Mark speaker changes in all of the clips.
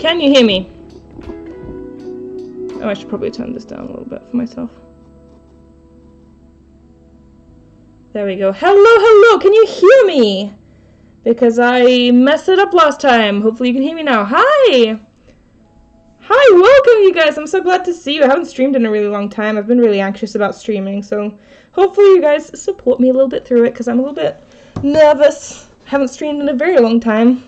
Speaker 1: Can you hear me? Oh, I should probably turn this down a little bit for myself. There we go. Hello, hello! Can you hear me? Because I messed it up last time. Hopefully you can hear me now. Hi! Hi, welcome you guys! I'm so glad to see you. I haven't streamed in a really long time. I've been really anxious about streaming, so hopefully you guys support me a little bit through it, because I'm a little bit nervous. I haven't streamed in a very long time,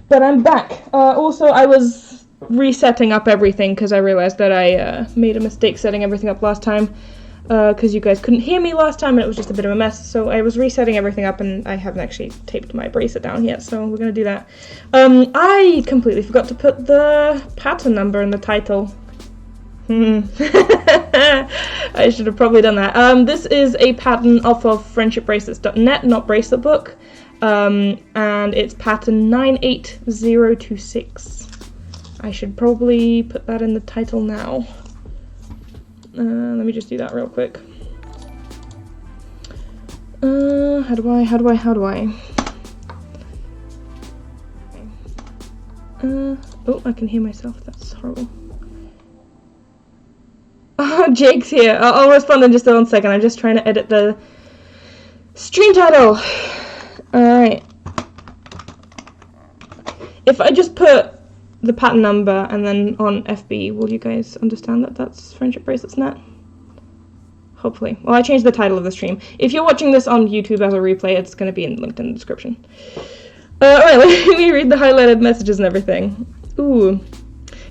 Speaker 1: but I'm back. Also, I was resetting up everything, because I realized that I made a mistake setting everything up last time, because you guys couldn't hear me last time, and it was just a bit of a mess, so I was resetting everything up, and I haven't actually taped my bracelet down yet, so we're going to do that. I completely forgot to put the pattern number in the title. I should have probably done that. This is a pattern off of friendshipbracelets.net, not Bracelet Book, and it's pattern 98026. I should probably put that in the title now. Let me just do that real quick. How do I? Oh, I can hear myself. That's horrible. Oh, Jake's here. I'll respond in just a 1 second. I'm just trying to edit the stream title. Alright. If I just put the pattern number and then on FB, will you guys understand that that's Friendship Bracelets Net? Hopefully. Well, I changed the title of the stream. If you're watching this on YouTube as a replay, it's going to be linked in the description. Alright, let me read the highlighted messages and everything. Ooh.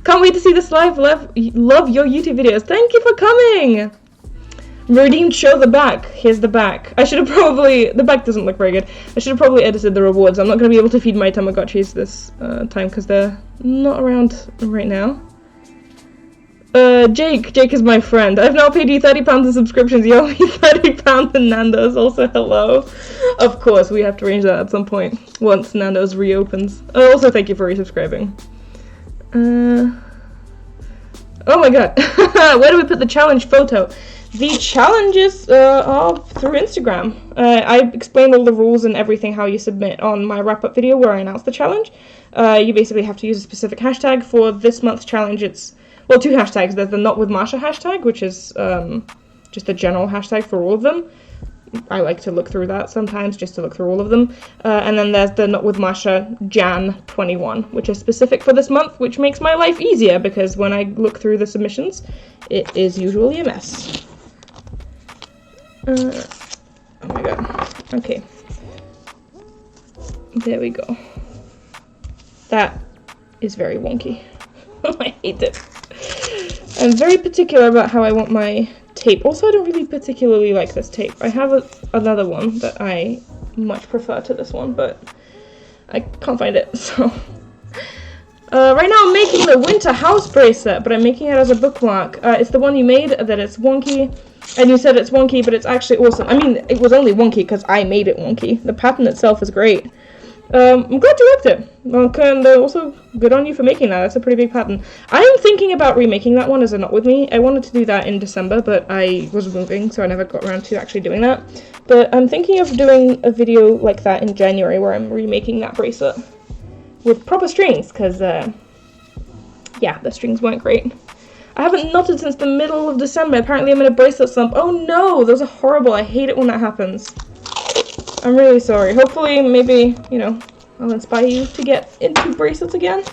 Speaker 1: Can't wait to see this live. Love your YouTube videos. Thank you for coming! Redeemed show the back. Here's the back. I should have probably... The back doesn't look very good. I should have probably edited the rewards. I'm not going to be able to feed my tamagotchis this time because they're not around right now. Jake is my friend. I've now paid you £30 in subscriptions. You owe me £30 in Nando's. Also, hello. Of course, we have to arrange that at some point once Nando's reopens. Also, thank you for resubscribing. Oh my god. Where do we put the challenge photo? The challenges are through Instagram. I explained all the rules and everything how you submit on my wrap-up video where I announced the challenge. You basically have to use a specific hashtag. For this month's challenge, it's... Well, 2 hashtags. There's the Not With Masha hashtag, which is just a general hashtag for all of them. I like to look through that sometimes, just to look through all of them. And then there's the Not With Masha Jan 21, which is specific for this month, which makes my life easier, because when I look through the submissions, it is usually a mess. Oh my god. Okay. There we go. That is very wonky. I hate it. I'm very particular about how I want my tape. Also, I don't really particularly like this tape. I have another one that I much prefer to this one, but I can't find it, so... right now I'm making the winter house bracelet, but I'm making it as a bookmark. It's the one you made that it's wonky, and you said it's wonky, but it's actually awesome. I mean, it was only wonky because I made it wonky. The pattern itself is great. I'm glad you liked it. And also, good on you for making that. That's a pretty big pattern. I am thinking about remaking that one as a Not With Me. I wanted to do that in December, but I was moving, so I never got around to actually doing that. But I'm thinking of doing a video like that in January where I'm remaking that bracelet with proper strings, because, yeah, the strings weren't great. I haven't knotted since the middle of December. Apparently I'm in a bracelet slump. Oh no, those are horrible. I hate it when that happens. I'm really sorry. Hopefully, maybe, you know, I'll inspire you to get into bracelets again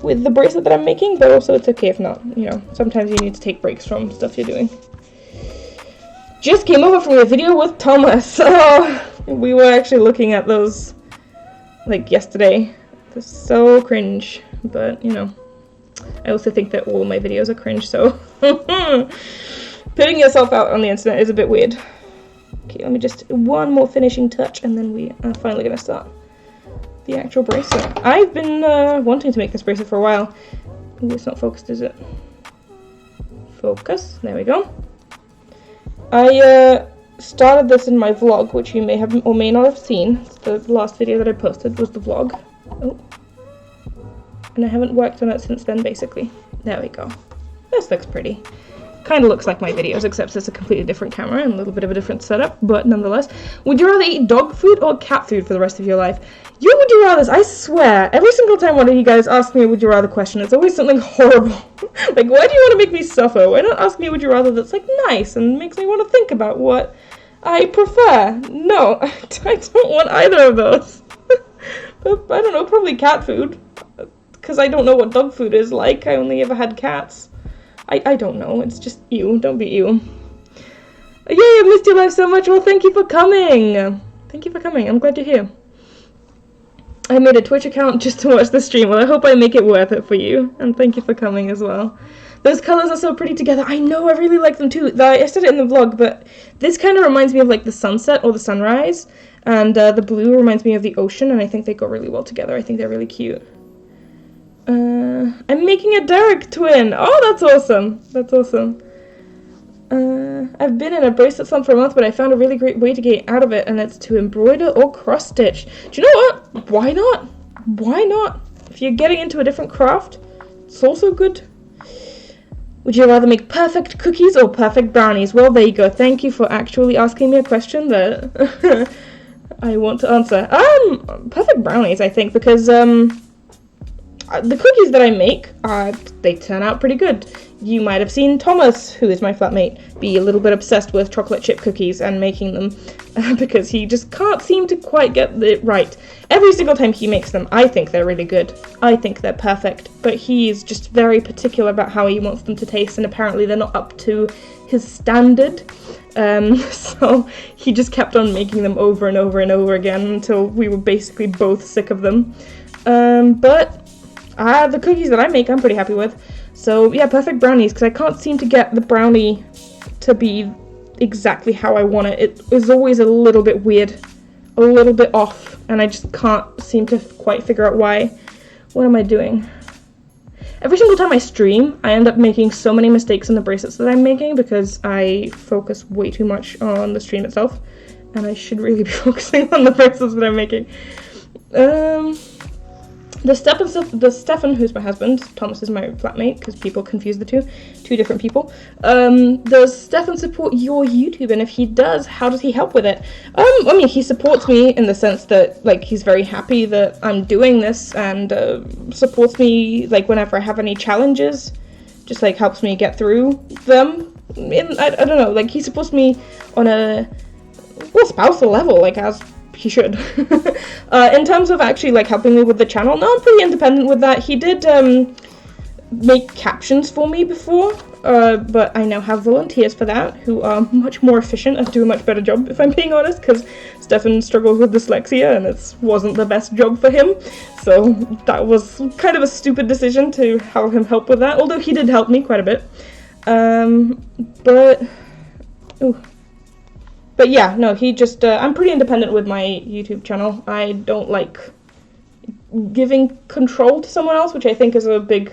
Speaker 1: with the bracelet that I'm making, but also it's okay if not. You know, sometimes you need to take breaks from stuff you're doing. Just came over from a video with Thomas. Oh, we were actually looking at those, like, yesterday. They're so cringe, but, you know, I also think that all of my videos are cringe, so putting yourself out on the internet is a bit weird. Okay, let me just, one more finishing touch, and then we are finally going to start the actual bracelet. I've been wanting to make this bracelet for a while. Ooh, it's not focused, is it? Focus, there we go. I started this in my vlog, which you may have or may not have seen. It's the last video that I posted was the vlog. Oh. And I haven't worked on it since then, basically. There we go. This looks pretty. Kind of looks like my videos, except it's a completely different camera and a little bit of a different setup, but nonetheless. Would you rather eat dog food or cat food for the rest of your life? You would you rather, I swear, every single time one of you guys asks me a would you rather question, it's always something horrible. Like, why do you want to make me suffer? Why not ask me a would you rather that's, like, nice and makes me want to think about what I prefer? No, I don't want either of those. But, I don't know, probably cat food. Because I don't know what dog food is like. I only ever had cats. I don't know. It's just you. Don't be you. Yay, I missed your live so much. Well, thank you for coming. Thank you for coming. I'm glad you're here. I made a Twitch account just to watch the stream. Well, I hope I make it worth it for you. And thank you for coming as well. Those colors are so pretty together. I know, I really like them too. I said it in the vlog, but this kind of reminds me of like the sunset or the sunrise. And the blue reminds me of the ocean, and I think they go really well together. I think they're really cute. I'm making a Derek twin. Oh, that's awesome. That's awesome. I've been in a bracelet slump for a month, but I found a really great way to get out of it, and it's to embroider or cross stitch. Do you know what? Why not? Why not? If you're getting into a different craft, it's also good. Would you rather make perfect cookies or perfect brownies? Well, there you go. Thank you for actually asking me a question that I want to answer. Perfect brownies, I think, because the cookies that I make, they turn out pretty good. You might have seen Thomas, who is my flatmate, be a little bit obsessed with chocolate chip cookies and making them because he just can't seem to quite get it right. Every single time he makes them, I think they're really good. I think they're perfect, but he's just very particular about how he wants them to taste, and apparently they're not up to his standard. So he just kept on making them over and over and over again until we were basically both sick of them. But the cookies that I make, I'm pretty happy with. So yeah, perfect brownies, because I can't seem to get the brownie to be exactly how I want it. It is always a little bit weird, a little bit off, and I just can't seem to quite figure out why. What am I doing? Every single time I stream, I end up making so many mistakes in the bracelets that I'm making because I focus way too much on the stream itself, and I should really be focusing on the bracelets that I'm making. The Stefan, who's my husband, Thomas is my flatmate, because people confuse the two different people. Does Stefan support your YouTube, and if he does, how does he help with it? I mean, he supports me in the sense that, like, he's very happy that I'm doing this, and supports me, like, whenever I have any challenges, just, like, helps me get through them. I don't know, like, he supports me on a, well, spousal level, like, as he should. In terms of actually like helping me with the channel, no, I'm pretty independent with that. He did make captions for me before, but I now have volunteers for that who are much more efficient and do a much better job, if I'm being honest, because Stefan struggles with dyslexia and it wasn't the best job for him, so that was kind of a stupid decision to have him help with that, although he did help me quite a bit. But yeah, no, he just, I'm pretty independent with my YouTube channel. I don't like giving control to someone else, which I think is a big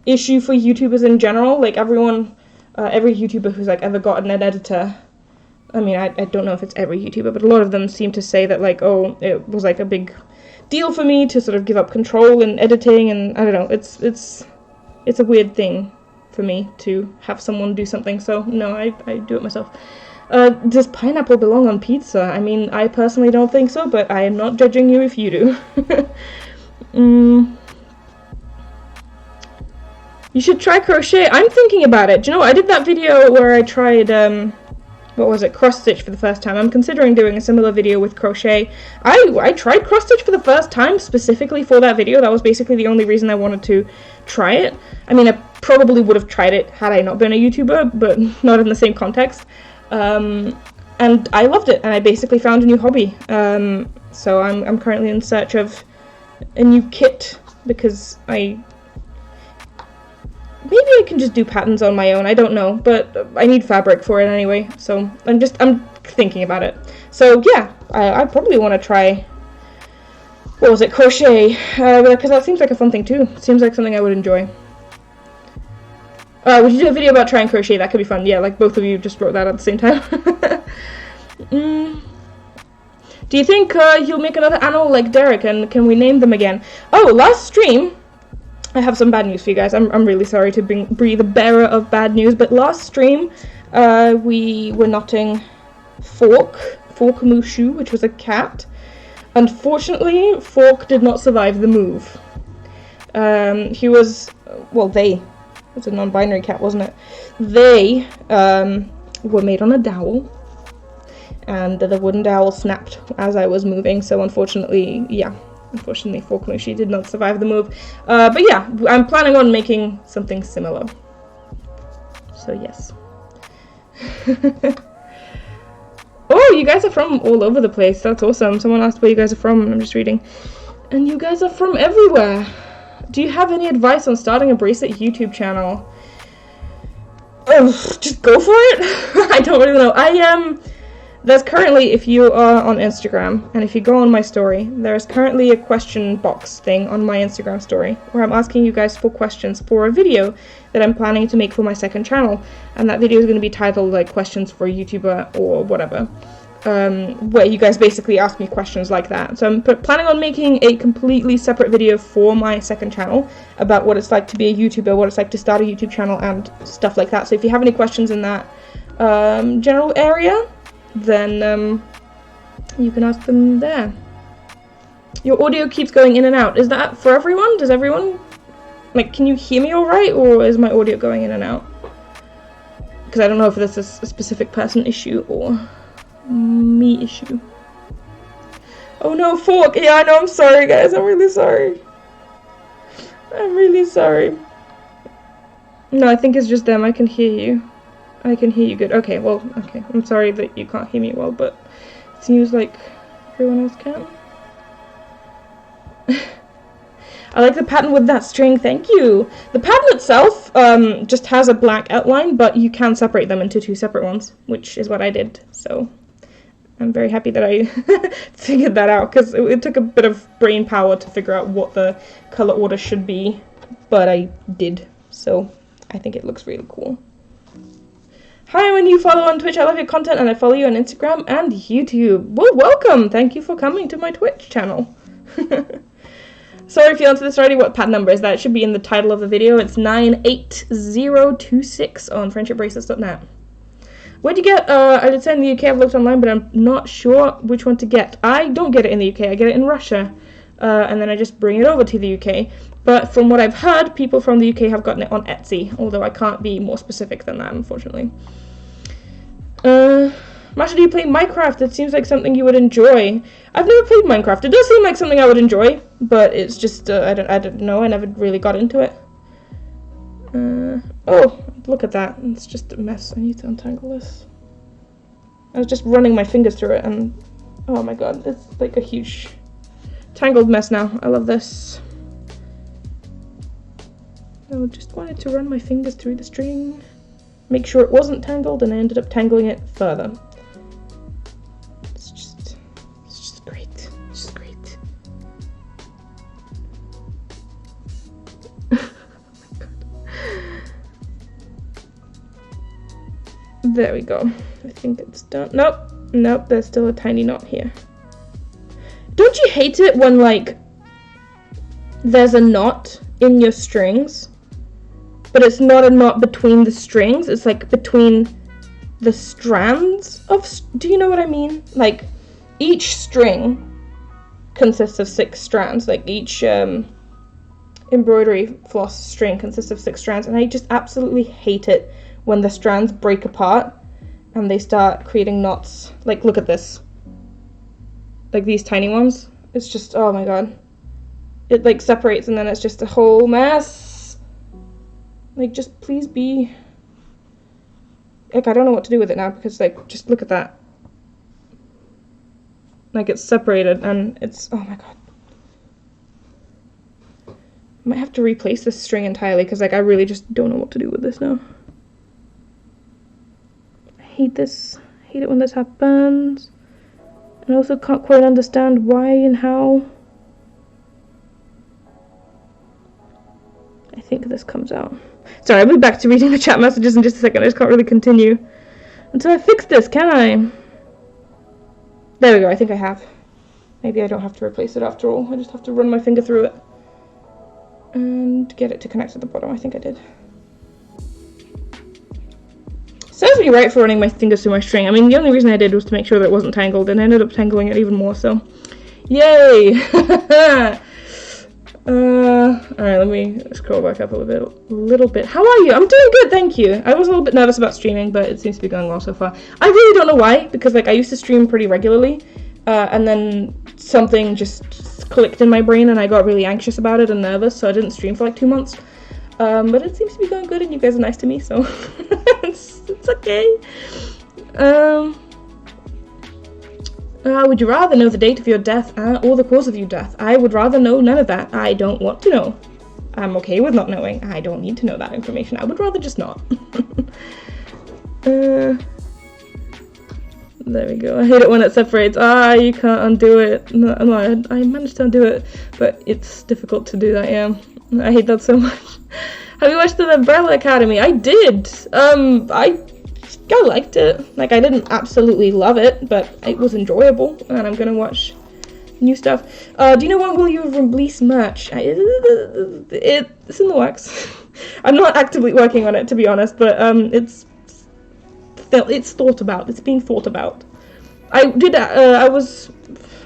Speaker 1: issue for YouTubers in general. Like, everyone, every YouTuber who's, like, ever gotten an editor, I mean, I don't know if it's every YouTuber, but a lot of them seem to say that, like, oh, it was, like, a big deal for me to sort of give up control in editing, and I don't know, it's a weird thing for me to have someone do something, so no, I do it myself. Does pineapple belong on pizza? I mean, I personally don't think so, but I am not judging you if you do. You should try crochet. I'm thinking about it. Do you know what? I did that video where I tried, what was it, cross-stitch for the first time. I'm considering doing a similar video with crochet. I tried cross-stitch for the first time specifically for that video. That was basically the only reason I wanted to try it. I mean, I probably would have tried it had I not been a YouTuber, but not in the same context. And I loved it, and I basically found a new hobby. So I'm currently in search of a new kit, because maybe I can just do patterns on my own, I don't know, but I need fabric for it anyway, so I'm thinking about it. So yeah, I probably want to try, what was it, crochet, because that seems like a fun thing too. It seems like something I would enjoy. Would you do a video about trying crochet? That could be fun. Yeah, like both of you just wrote that at the same time. Do you think you'll make another animal like Derek, and can we name them again? Oh, last stream, I have some bad news for you guys. I'm really sorry to be the bearer of bad news, but last stream, we were knotting Fork Mushu, which was a cat. Unfortunately, Fork did not survive the move. He was, well, it's a non-binary cat, wasn't it? They were made on a dowel, and the wooden dowel snapped as I was moving, so unfortunately, Fork Mushy did not survive the move. But yeah, I'm planning on making something similar. So yes. Oh, you guys are from all over the place. That's awesome. Someone asked where you guys are from, and I'm just reading. And you guys are from everywhere. Do you have any advice on starting a bracelet YouTube channel? Just go for it. I don't really know. There's currently, if you are on Instagram, and if you go on my story, there's currently a question box thing on my Instagram story, where I'm asking you guys for questions for a video that I'm planning to make for my second channel, and that video is going to be titled, like, questions for a YouTuber, or whatever. Where you guys basically ask me questions like that. So I'm planning on making a completely separate video for my second channel about what it's like to be a YouTuber, what it's like to start a YouTube channel, and stuff like that. So if you have any questions in that general area, then you can ask them there. Your audio keeps going in and out. Is that for everyone? Does everyone, like, can you hear me alright, or is my audio going in and out? Because I don't know if this is a specific person issue or me issue. Oh no, Fork! Yeah, I know, I'm sorry guys, I'm really sorry. I'm really sorry. No, I think it's just them, I can hear you. I can hear you good. Okay, well, okay. I'm sorry that you can't hear me well, but it seems like everyone else can. I like the pattern with that string, thank you. The pattern itself just has a black outline, but you can separate them into 2 separate ones, which is what I did. So I'm very happy that I figured that out, because it took a bit of brain power to figure out what the color order should be, but I did. So I think it looks really cool. Hi, I'm a new follower on Twitch. I love your content and I follow you on Instagram and YouTube. Well, welcome! Thank you for coming to my Twitch channel. Sorry if you answered this already. What pattern number is that? It should be in the title of the video. It's 98026 on friendshipbracelets.net. Where'd you get, I did say in the UK, I've looked online, but I'm not sure which one to get. I don't get it in the UK, I get it in Russia. And then I just bring it over to the UK. But from what I've heard, people from the UK have gotten it on Etsy, although I can't be more specific than that, unfortunately. Masha, do you play Minecraft? It seems like something you would enjoy. I've never played Minecraft. It does seem like something I would enjoy, but it's just, I don't know, I never really got into it. Oh, look at that. It's just a mess. I need to untangle this. I was just running my fingers through it, and oh my god, it's like a huge tangled mess now. I love this. I just wanted to run my fingers through the string, make sure it wasn't tangled, and I ended up tangling it further. It's just great. It's just great. Oh my god. There we go. I think it's done. Nope, there's still a tiny knot here. Don't you hate it when, like, there's a knot in your strings, but it's not a knot between the strings, it's like between the strands of, do you know what I mean? Like, each string consists of 6 strands, like each embroidery floss string consists of 6 strands, and I just absolutely hate it when the strands break apart and they start creating knots. Like, look at this. Like these tiny ones. It's just, oh my god. It like separates and then it's just a whole mess. Like, just please be... Like, I don't know what to do with it now because, like, just look at that. Like, it's separated and it's... Oh my god. I might have to replace this string entirely because, like, I really just don't know what to do with this now. I hate this. I hate it when this happens. And I also can't quite understand why and how. I think this comes out. Sorry, I'll be back to reading the chat messages in just a second. I just can't really continue until I fix this, can I? There we go, I think I have. Maybe I don't have to replace it after all. I just have to run my finger through it and get it to connect to the bottom. I think I did. Serves me right for running my fingers through my string. I mean, the only reason I did was to make sure that it wasn't tangled, and I ended up tangling it even more, so... Yay! Alright, let me scroll back up a little bit. How are you? I'm doing good, thank you. I was a little bit nervous about streaming, but it seems to be going well so far. I really don't know why, because, like, I used to stream pretty regularly, and then something just clicked in my brain, and I got really anxious about it and nervous, so I didn't stream for, like, 2 months. But it seems to be going good, and you guys are nice to me, so it's okay. Would you rather know the date of your death or the cause of your death? I would rather know none of that. I don't want to know. I'm okay with not knowing. I don't need to know that information. I would rather just not. There we go. I hate it when it separates. You can't undo it. No, I managed to undo it, but it's difficult to do that, yeah. I hate that so much. Have you watched the Umbrella Academy? I did. I liked it. Like, I didn't absolutely love it, but it was enjoyable, and I'm gonna watch new stuff. Do you know when will you release merch? It's in the works. I'm not actively working on it, to be honest, but it's thought about. It's being thought about. I was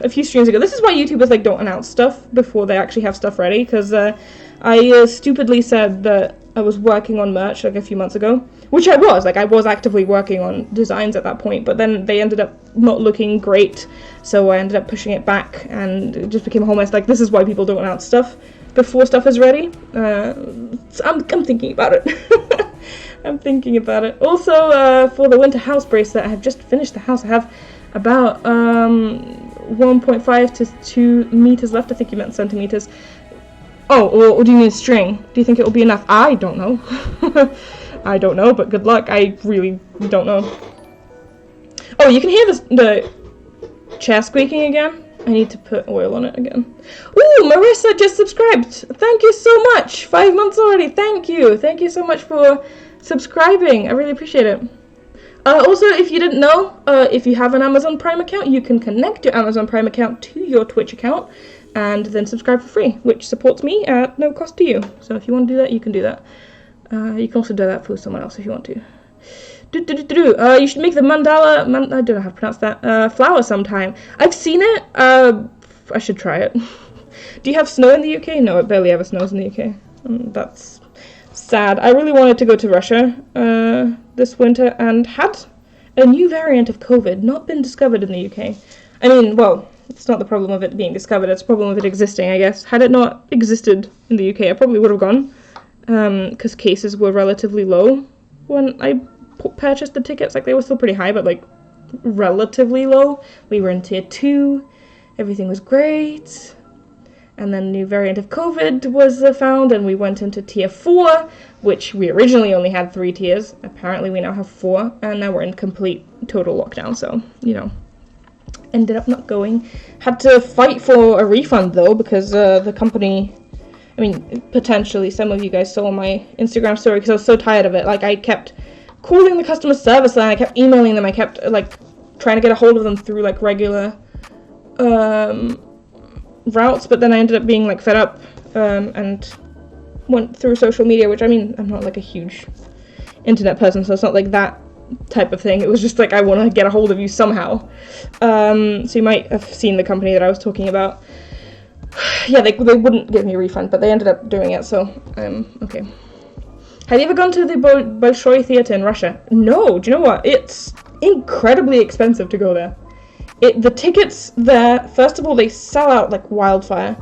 Speaker 1: a few streams ago. This is why YouTubers, like, don't announce stuff before they actually have stuff ready, because I stupidly said that I was working on merch, like, a few months ago, which I was. Like, I was actively working on designs at that point, but then they ended up not looking great, so I ended up pushing it back, and it just became a whole mess. Like, this is why people don't announce stuff before stuff is ready. So I'm thinking about it. I'm thinking about it. Also, for the winter house bracelet, I have just finished the house. I have about 1.5 to 2 meters left. I think you meant centimeters. Oh, or do you mean string? Do you think it will be enough? I don't know. I don't know, but good luck. I really don't know. Oh, you can hear the chair squeaking again. I need to put oil on it again. Ooh, Marissa just subscribed. Thank you so much. 5 months already. Thank you. Thank you so much for subscribing. I really appreciate it. Also, if you didn't know, if you have an Amazon Prime account, you can connect your Amazon Prime account to your Twitch account and then subscribe for free, which supports me at no cost to you. So if you want to do that, you can do that. You can also do that for someone else if you want to. You should make the mandala, I don't know how to pronounce that, flower sometime. I've seen it, I should try it. Do you have snow in the UK? No, it barely ever snows in the UK. That's sad. I really wanted to go to Russia this winter, and had a new variant of COVID not been discovered in the UK. I mean, well, it's not the problem of it being discovered, it's the problem of it existing, I guess. Had it not existed in the UK, I probably would have gone, because cases were relatively low when I purchased the tickets. Like, they were still pretty high, but like relatively low. We were in tier 2, everything was great, and then a new variant of COVID was found, and we went into tier 4, which we originally only had 3 tiers. Apparently we now have 4, and now we're in complete total lockdown, so, you know, ended up not going. Had to fight for a refund though, because the company, I mean, potentially some of you guys saw my Instagram story, because I was so tired of it. Like, I kept calling the customer service line, I kept emailing them, I kept like trying to get a hold of them through like regular routes, but then I ended up being like fed up and went through social media, which, I mean, I'm not like a huge internet person, so it's not like that type of thing. It was just like, I want to get a hold of you somehow. So you might have seen the company that I was talking about. Yeah, they wouldn't give me a refund, but they ended up doing it, so okay. Have you ever gone to the Bolshoi Theatre in Russia? No, do you know what? It's incredibly expensive to go there. The tickets there, first of all, they sell out like wildfire.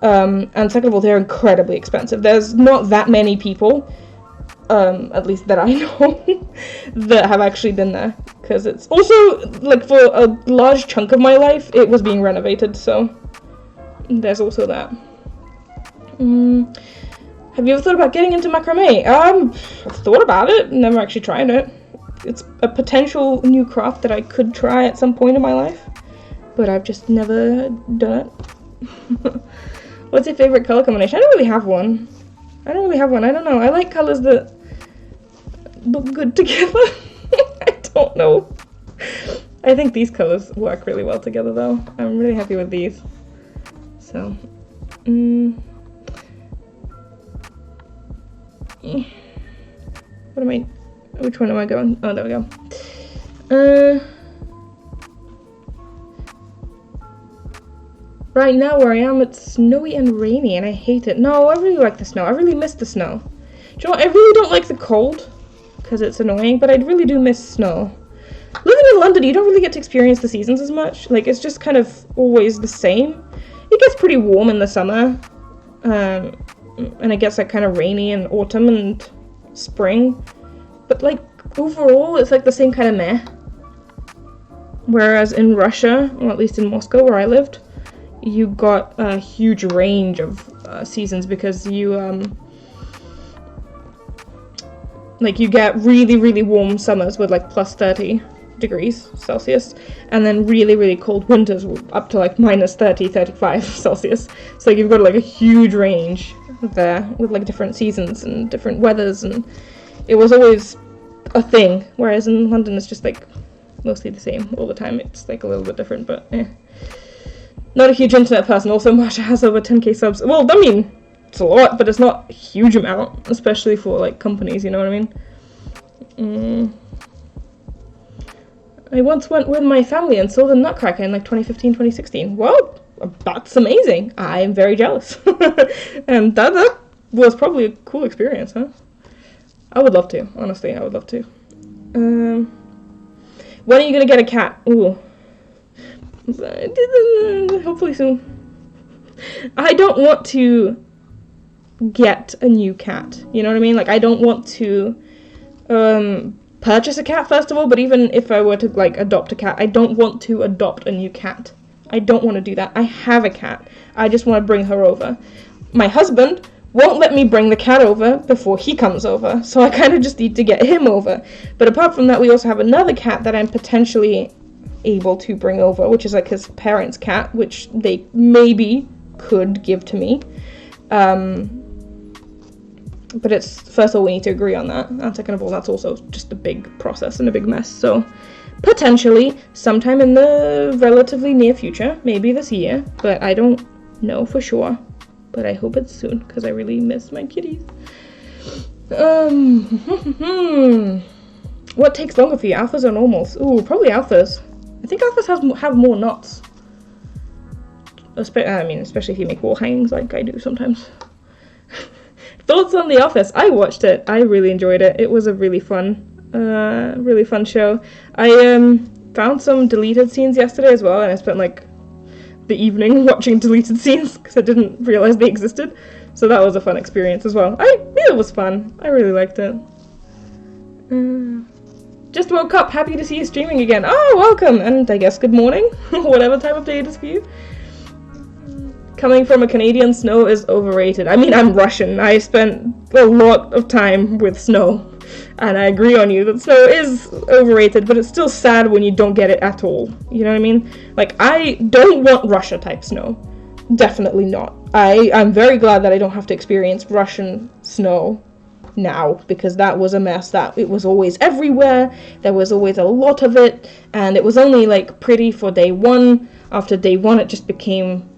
Speaker 1: And second of all, they're incredibly expensive. There's not that many people, at least that I know, that have actually been there. Because it's also, like, for a large chunk of my life, it was being renovated, so there's also that. Have you ever thought about getting into macrame? I've thought about it, never actually tried it. It's a potential new craft that I could try at some point in my life, but I've just never done it. What's your favorite color combination? I don't really have one. I don't know. I like colors that look good together. I don't know. I think these colors work really well together, though. I'm really happy with these. So, which one am I going? Oh, there we go. Right now where I am, it's snowy and rainy, and I hate it. No, I really like the snow. I really miss the snow. Do you know what? I really don't like the cold, because it's annoying, but I really do miss snow. Living in London, you don't really get to experience the seasons as much. Like, it's just kind of always the same. It gets pretty warm in the summer, and it gets like kind of rainy in autumn and spring, but like overall it's like the same kind of meh. Whereas in Russia, or at least in Moscow where I lived, you got a huge range of seasons, because you you get really, really warm summers with like plus 30 degrees Celsius, and then really, really cold winters up to like minus 30, 35 Celsius. So you've got like a huge range there with like different seasons and different weathers, and it was always a thing, whereas in London it's just like mostly the same all the time. It's like a little bit different, but not a huge internet person. Also, Masha has over 10k subs. Well, I mean, it's a lot, but it's not a huge amount, especially for like companies, you know what I mean? I once went with my family and saw the Nutcracker in like 2015, 2016. Well, that's amazing. I am very jealous. And that was probably a cool experience, huh? I would love to, honestly, I would love to. When are you gonna get a cat? Ooh. Hopefully soon. I don't want to get a new cat, you know what I mean? Like, I don't want to purchase a cat first of all, but even if I were to like adopt a cat, I don't want to adopt a new cat. I don't want to do that. I have a cat. I just want to bring her over. My husband won't let me bring the cat over before he comes over, so I kind of just need to get him over. But apart from that, we also have another cat that I'm potentially able to bring over, which is like his parents' cat, which they maybe could give to me. But it's, first of all, we need to agree on that, and second of all, that's also just a big process and a big mess. So potentially sometime in the relatively near future, maybe this year, but I don't know for sure. But I hope it's soon, because I really miss my kitties. What takes longer for you, alphas or normals? Ooh, probably alphas. I think alphas have more knots. I mean, especially if you make wall hangings like I do sometimes. Thoughts on The Office? I watched it. I really enjoyed it. It was a really fun show. I found some deleted scenes yesterday as well, and I spent like the evening watching deleted scenes because I didn't realize they existed. So that was a fun experience as well. It was fun. I really liked it. Just woke up. Happy to see you streaming again. Oh, welcome, and I guess good morning, whatever time of day it is for you. Coming from a Canadian, snow is overrated. I mean, I'm Russian. I spent a lot of time with snow. And I agree on you that snow is overrated, but it's still sad when you don't get it at all. You know what I mean? Like, I don't want Russia type snow. Definitely not. I'm very glad that I don't have to experience Russian snow now, because that was a mess. That it was always everywhere. There was always a lot of it, and it was only like pretty for day one. After day one, it just became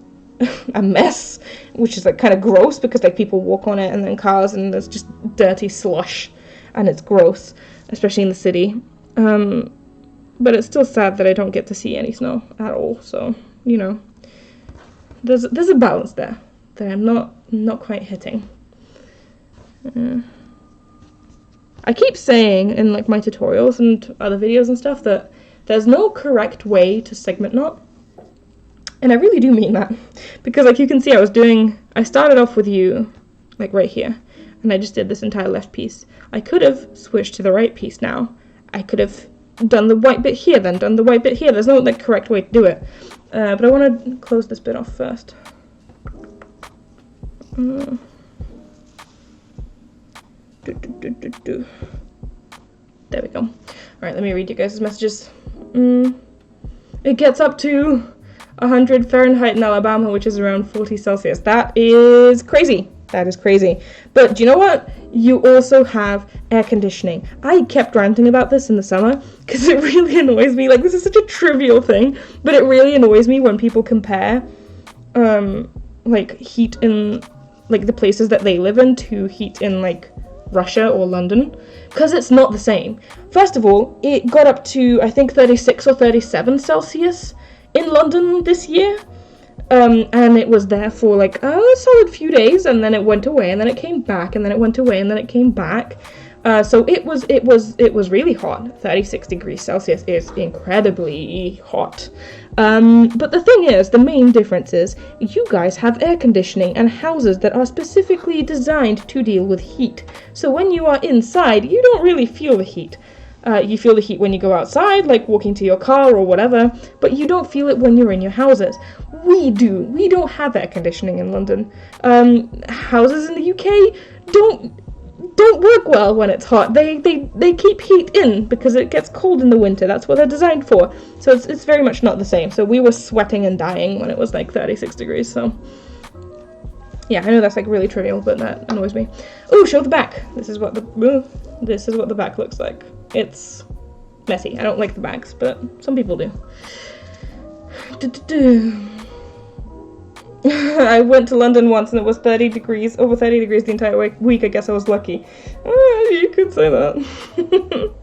Speaker 1: a mess, which is like kind of gross because like people walk on it and then cars, and there's just dirty slush. And it's gross, especially in the city. But it's still sad that I don't get to see any snow at all. So, you know, there's a balance there that I'm not quite hitting. I keep saying in like my tutorials and other videos and stuff that there's no correct way to segment knot. And I really do mean that. Because like you can see I started off with you like right here. And I just did this entire left piece. I could have switched to the right piece now. I could have done the white bit here, then done the white bit here. There's no like correct way to do it. But I want to close this bit off first. There we go. Alright, let me read you guys' messages. It gets up to 100 Fahrenheit in Alabama, which is around 40 Celsius. That is crazy. That is crazy. But do you know what? You also have air conditioning. I kept ranting about this in the summer because it really annoys me. Like, this is such a trivial thing, but it really annoys me when people compare like heat in like the places that they live in to heat in like Russia or London, because it's not the same. First of all, it got up to I think 36 or 37 Celsius in London this year. And it was there for like a solid few days, and then it went away, and then it came back, and then it went away, and then it came back. So it was really hot. 36 degrees Celsius is incredibly hot. But the thing is, the main difference is you guys have air conditioning and houses that are specifically designed to deal with heat. So when you are inside, you don't really feel the heat. You feel the heat when you go outside, like walking to your car or whatever, but you don't feel it when you're in your houses. We do. We don't have air conditioning in London. Houses in the UK don't work well when it's hot. They keep heat in because it gets cold in the winter. That's what they're designed for. So it's very much not the same. So we were sweating and dying when it was like 36 degrees. So yeah, I know that's like really trivial, but that annoys me. Oh, show the back. This is what the back looks like. It's messy. I don't like the backs, but some people do. I went to London once and it was 30 degrees, over 30 degrees the entire week. I guess I was lucky. You could say that.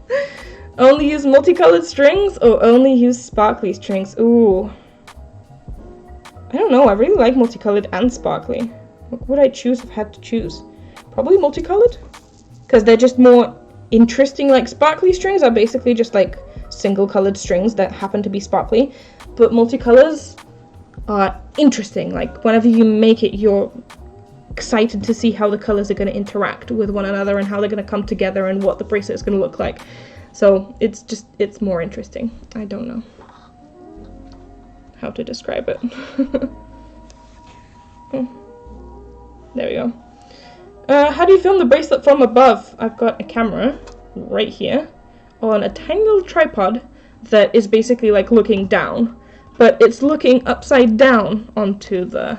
Speaker 1: Only use multicolored strings or only use sparkly strings? Ooh. I don't know. I really like multicolored and sparkly. What would I choose if I had to choose? Probably multicolored? Because they're just more interesting. Like sparkly strings are basically just like single colored strings that happen to be sparkly, but multicolors are interesting. Like whenever you make it your excited to see how the colors are going to interact with one another and how they're going to come together and what the bracelet is going to look like. So it's more interesting. I don't know how to describe it. Oh, there we go. How do you film the bracelet from above? I've got a camera right here on a tiny little tripod that is basically like looking down, but it's looking upside down onto the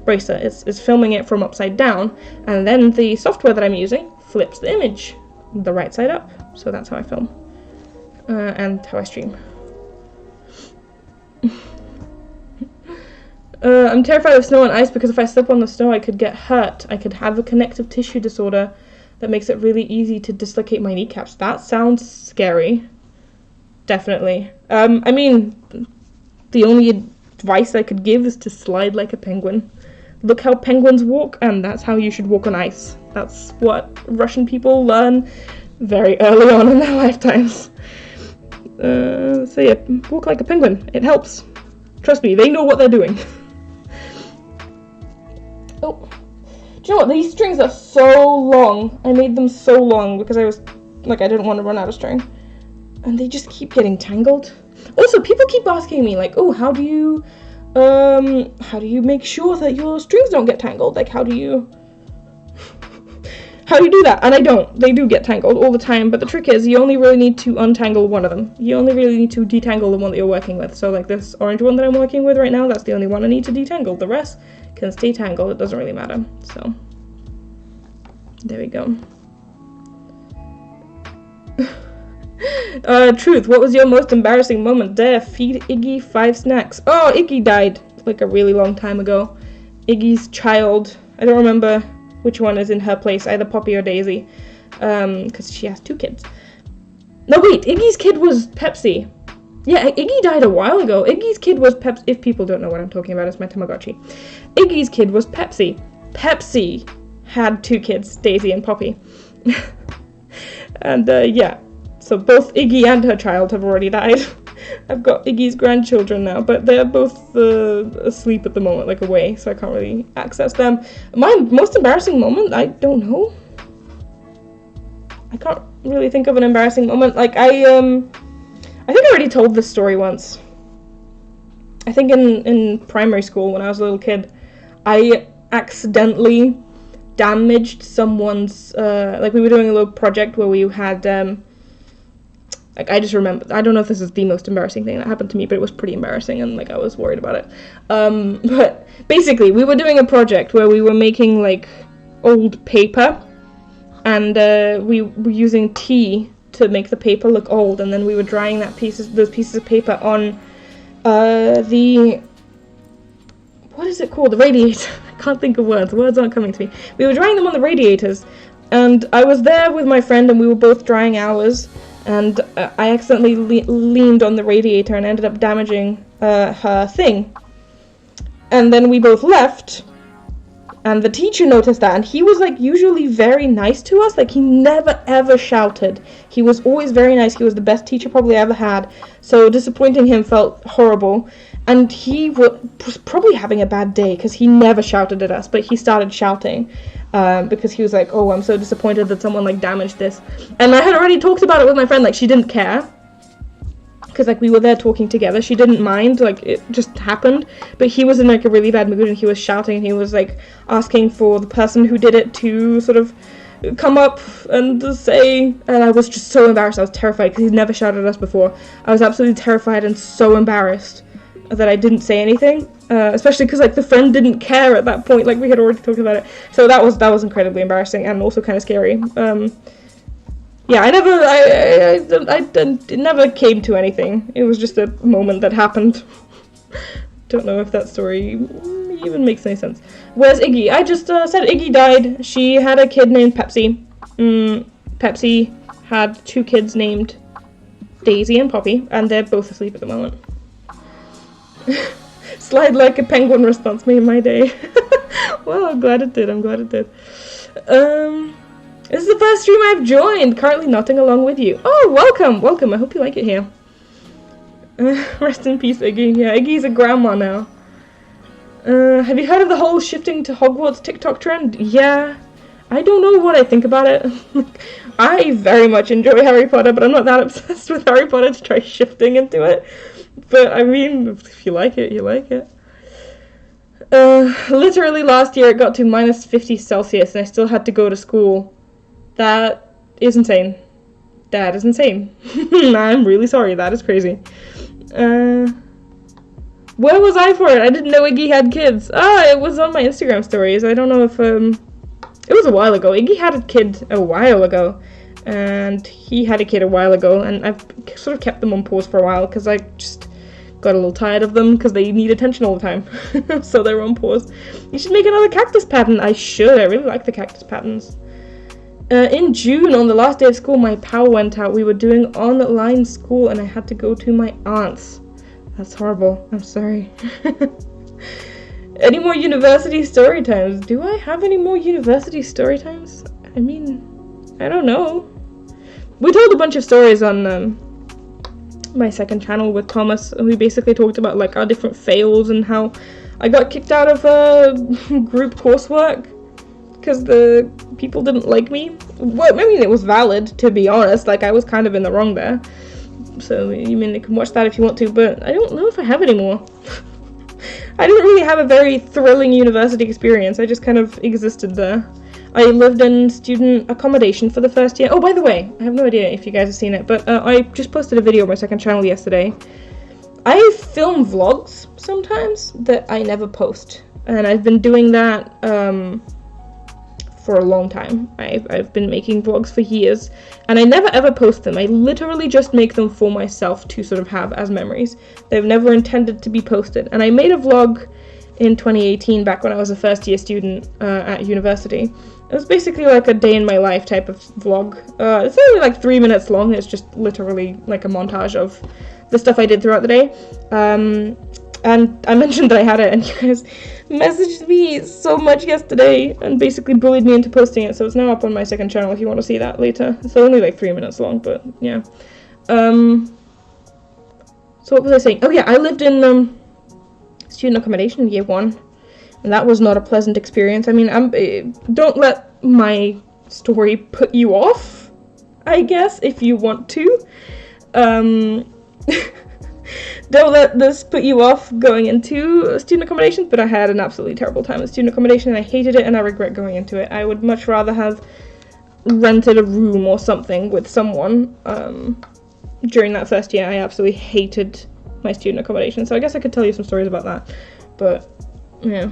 Speaker 1: bracelet. It's filming it from upside down, and then the software that I'm using flips the image the right side up. So that's how I film and how I stream. I'm terrified of snow and ice because if I slip on the snow I could get hurt. I could have a connective tissue disorder that makes it really easy to dislocate my kneecaps. That sounds scary. Definitely. I mean, the only advice I could give is to slide like a penguin. Look how penguins walk, and that's how you should walk on ice. That's what Russian people learn very early on in their lifetimes. So yeah, walk like a penguin. It helps. Trust me, they know what they're doing. Oh, do you know what? These strings are so long. I made them so long because I was, like, I didn't want to run out of string. And they just keep getting tangled. Also, people keep asking me, like, oh, how do you make sure that your strings don't get tangled? Like, how do you do that? And I don't. They do get tangled all the time, but the trick is you only really need to untangle one of them. You only really need to detangle the one that you're working with. So, like, this orange one that I'm working with right now, that's the only one I need to detangle. The rest can stay tangled. It doesn't really matter. So, there we go. Truth, what was your most embarrassing moment? There, feed Iggy 5 snacks. Oh, Iggy died like a really long time ago. Iggy's child, I don't remember which one is in her place, either Poppy or Daisy, because she has 2 kids. No, wait, Iggy's kid was Pepsi. Yeah, Iggy died a while ago. Iggy's kid was Pepsi. If people don't know what I'm talking about, it's my Tamagotchi. Iggy's kid was Pepsi. Pepsi had 2 kids, Daisy and Poppy. And, yeah. So both Iggy and her child have already died. I've got Iggy's grandchildren now, but they're both asleep at the moment, like away, so I can't really access them. My most embarrassing moment? I don't know. I can't really think of an embarrassing moment. Like, I think I already told this story once. I think in primary school when I was a little kid, I accidentally damaged someone's, like we were doing a little project where we had, like, I just remember, I don't know if this is the most embarrassing thing that happened to me, but it was pretty embarrassing, and, like, I was worried about it. But, basically, we were doing a project where we were making, like, old paper, and, we were using tea to make the paper look old, and then we were drying those pieces of paper on, what is it called? The radiator. I can't think of words. Words aren't coming to me. We were drying them on the radiators, and I was there with my friend, and we were both drying ours. And I accidentally leaned on the radiator and ended up damaging her thing. And then we both left, and the teacher noticed that, and he was, like, usually very nice to us. Like, he never ever shouted. He was always very nice. He was the best teacher probably I ever had. So disappointing him felt horrible. And he was probably having a bad day, because he never shouted at us, but he started shouting. Because he was like, oh, I'm so disappointed that someone, like, damaged this. And I had already talked about it with my friend, like, she didn't care. Because, like, we were there talking together. She didn't mind, like, it just happened. But he was in, like, a really bad mood, and he was shouting, and he was, like, asking for the person who did it to sort of come up and say, and I was just so embarrassed. I was terrified, because he'd never shouted at us before. I was absolutely terrified and so embarrassed that I didn't say anything, especially because, like, the friend didn't care at that point, like, we had already talked about it, so that was incredibly embarrassing and also kind of scary. Yeah, it never came to anything. It was just a moment that happened. Don't know if that story even makes any sense. Where's Iggy? I just said Iggy died. She had a kid named Pepsi. Pepsi had 2 kids named Daisy and Poppy, and they're both asleep at the moment. Slide like a penguin response made my day. Well, I'm glad it did. This is the first stream I've joined. Currently nodding along with you. Oh, welcome. I hope you like it here. Rest in peace, Iggy. Yeah, Iggy's a grandma now. Have you heard of the whole shifting to Hogwarts TikTok trend? Yeah. I don't know what I think about it. I very much enjoy Harry Potter, but I'm not that obsessed with Harry Potter to try shifting into it. But I mean, if you like it, you like it. Literally last year it got to minus 50 Celsius and I still had to go to school. That is insane. That is insane. I'm really sorry, that is crazy. Where was I for it? I didn't know Iggy had kids. It was on my Instagram stories. I don't know if, it was a while ago. Iggy had a kid a while ago. And he had a kid a while ago. And I've sort of kept them on pause for a while because I just got a little tired of them because they need attention all the time. So they're on pause. You should make another cactus pattern. I should. I really like the cactus patterns. In June, on the last day of school, my power went out. We were doing online school and I had to go to my aunt's. That's horrible. I'm sorry. Any more university story times? Do I have any more university story times? I mean, I don't know. We told a bunch of stories on my second channel with Thomas. We basically talked about like our different fails and how I got kicked out of group coursework because the people didn't like me. Well, I mean, it was valid, to be honest. Like, I was kind of in the wrong there. So, you mean, you can watch that if you want to, but I don't know if I have any more. I didn't really have a very thrilling university experience. I just kind of existed there. I lived in student accommodation for the first year. Oh, by the way, I have no idea if you guys have seen it, but I just posted a video on my second channel yesterday. I film vlogs sometimes that I never post, and I've been doing that for a long time. I've been making vlogs for years, and I never ever post them. I literally just make them for myself to sort of have as memories. They've never intended to be posted. And I made a vlog in 2018, back when I was a first year student at university. It was basically like a day in my life type of vlog. It's only like 3 minutes long. It's just literally like a montage of the stuff I did throughout the day. And I mentioned that I had it, and you guys messaged me so much yesterday and basically bullied me into posting it, so it's now up on my second channel if you want to see that later. It's only like 3 minutes long, but yeah. So what was I saying? Oh yeah, I lived in student accommodation in year 1, and that was not a pleasant experience. I mean, don't let my story put you off, I guess, if you want to. Don't let this put you off going into student accommodation, but I had an absolutely terrible time at student accommodation, and I hated it, and I regret going into it. I would much rather have rented a room or something with someone during that first year. I absolutely hated my student accommodation, so I guess I could tell you some stories about that, but yeah.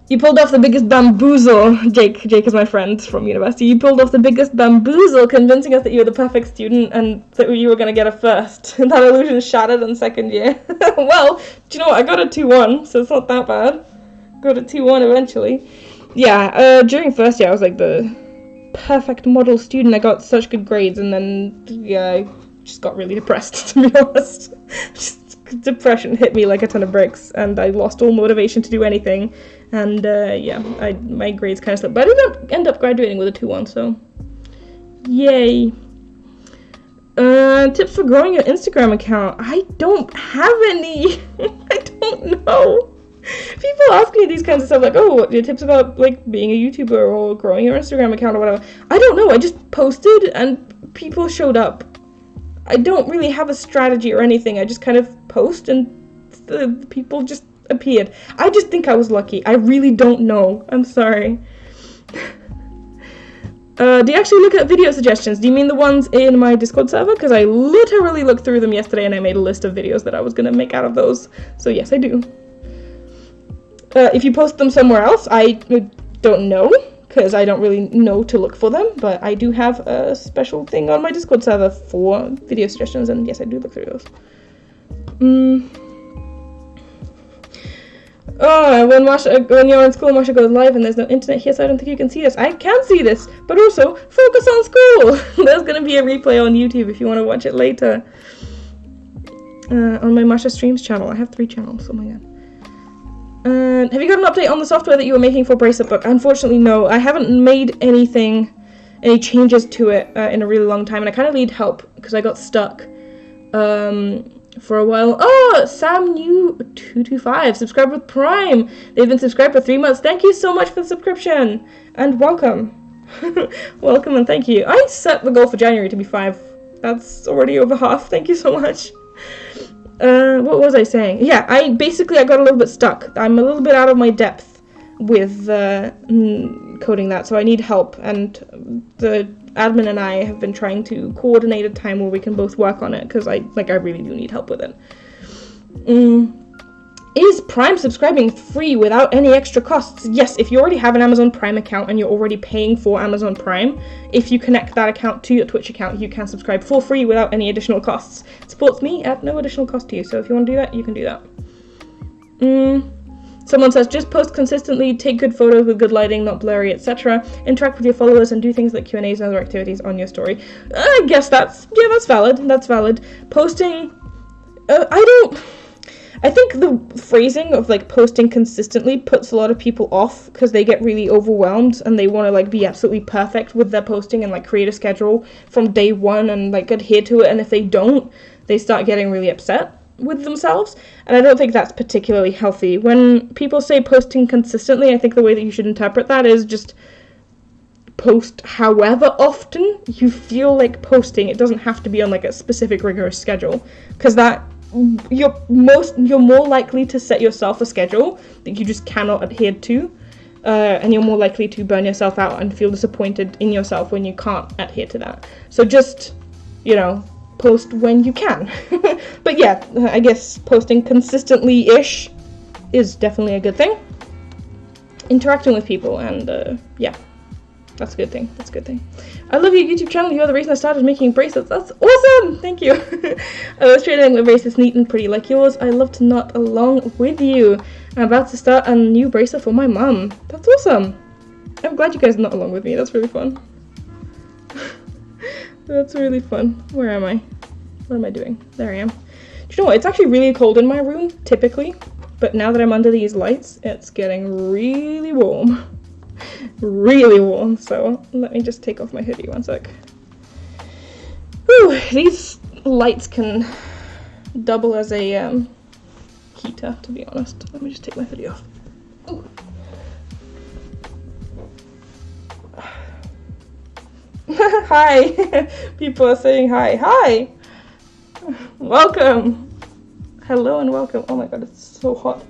Speaker 1: You pulled off the biggest bamboozle, Jake is my friend from university. You pulled off the biggest bamboozle, convincing us that you were the perfect student and that you were going to get a first. That illusion shattered in second year. Well, do you know what? I got a 2-1, so it's not that bad. Got a 2-1 eventually. Yeah, during first year I was like the perfect model student. I got such good grades, and then, yeah, I just got really depressed, to be honest. Depression hit me like a ton of bricks, and I lost all motivation to do anything. And yeah, my grades kind of slipped, but I did end up graduating with a 2-1, so yay. Tips for growing your Instagram account. I don't have any. I don't know. People ask me these kinds of stuff like, oh, what are your tips about like being a YouTuber or growing your Instagram account or whatever. I don't know. I just posted and people showed up. I don't really have a strategy or anything. I just kind of post and the people just appeared. I just think I was lucky. I really don't know. I'm sorry. Do you actually look at video suggestions? Do you mean the ones in my Discord server? Because I literally looked through them yesterday and I made a list of videos that I was going to make out of those. So yes, I do. If you post them somewhere else, I don't know, because I don't really know to look for them, but I do have a special thing on my Discord server for video suggestions, and yes, I do look through those. Oh, when you're in school, Masha goes live and there's no internet here, so I don't think you can see this. I can see this, but also, focus on school! There's gonna be a replay on YouTube if you want to watch it later. On my Masha Streams channel. I have 3 channels, oh my god. Have you got an update on the software that you were making for Bracelet Book? Unfortunately, no. I haven't made any changes to it in a really long time, and I kind of need help because I got stuck for a while. Oh, Sam New 225 subscribed with Prime. They've been subscribed for 3 months. Thank you so much for the subscription and welcome. Welcome and thank you. I set the goal for January to be 5. That's already over half. Thank you so much. What was I saying? Yeah, I got a little bit stuck. I'm a little bit out of my depth with coding that, so I need help, and the admin and I have been trying to coordinate a time where we can both work on it, because I really do need help with it. Is Prime subscribing free without any extra costs? Yes, if you already have an Amazon Prime account and you're already paying for Amazon Prime, if you connect that account to your Twitch account, you can subscribe for free without any additional costs. It supports me at no additional cost to you, so if you want to do that, you can do that. Someone says, just post consistently, take good photos with good lighting, not blurry, etc. Interact with your followers and do things like Q&As and other activities on your story. I guess that's valid. That's valid. Posting, I think the phrasing of like posting consistently puts a lot of people off because they get really overwhelmed and they want to like be absolutely perfect with their posting and like create a schedule from day one and like adhere to it, and if they don't, they start getting really upset with themselves, and I don't think that's particularly healthy. When people say posting consistently, I think the way that you should interpret that is just post however often you feel like posting. It doesn't have to be on like a specific rigorous schedule, because that you're more likely to set yourself a schedule that you just cannot adhere to, and you're more likely to burn yourself out and feel disappointed in yourself when you can't adhere to that. So just, post when you can. But yeah, I guess posting consistently-ish is definitely a good thing. Interacting with people, and yeah, that's a good thing. That's a good thing. I love your YouTube channel. You're the reason I started making bracelets. That's awesome! Thank you. I was trading with bracelets neat and pretty like yours. I love to knot along with you. I'm about to start a new bracelet for my mum. That's awesome. I'm glad you guys knot along with me. That's really fun. That's really fun. Where am I? What am I doing? There I am. Do you know what? It's actually really cold in my room, typically. But now that I'm under these lights, it's getting really warm. Really warm. So let me just take off my hoodie one sec. Whew, these lights can double as a heater, to be honest. Let me just take my hoodie off. Ooh. Hi! People are saying hi. Hi! Welcome! Hello and welcome. Oh my god, it's so hot.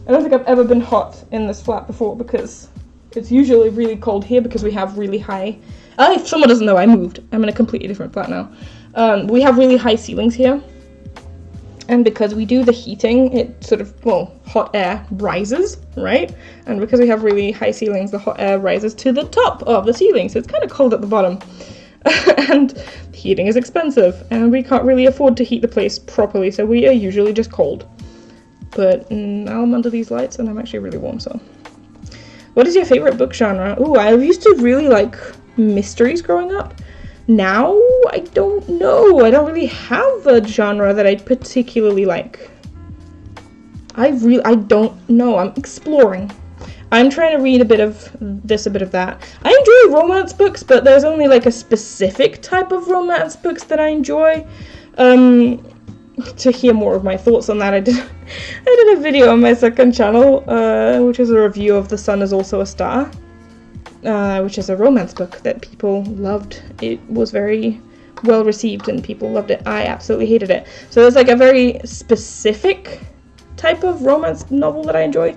Speaker 1: I don't think I've ever been hot in this flat before because it's usually really cold here because we have really high... if someone doesn't know, I moved. I'm in a completely different flat now. We have really high ceilings here. And because we do the heating, it sort of, hot air rises, right? And because we have really high ceilings, the hot air rises to the top of the ceiling, so it's kind of cold at the bottom. And heating is expensive, and we can't really afford to heat the place properly, so we are usually just cold. But now I'm under these lights, and I'm actually really warm, so. What is your favorite book genre? Ooh, I used to really like mysteries growing up. Now, I don't know. I don't really have a genre that I particularly like. I don't know. I'm exploring. I'm trying to read a bit of this, a bit of that. I enjoy romance books, but there's only like a specific type of romance books that I enjoy. To hear more of my thoughts on that, I did a video on my second channel, which is a review of The Sun Is Also a Star. Which is a romance book that people loved. It was very well received and people loved it. I absolutely hated it. So there's like a very specific type of romance novel that I enjoy,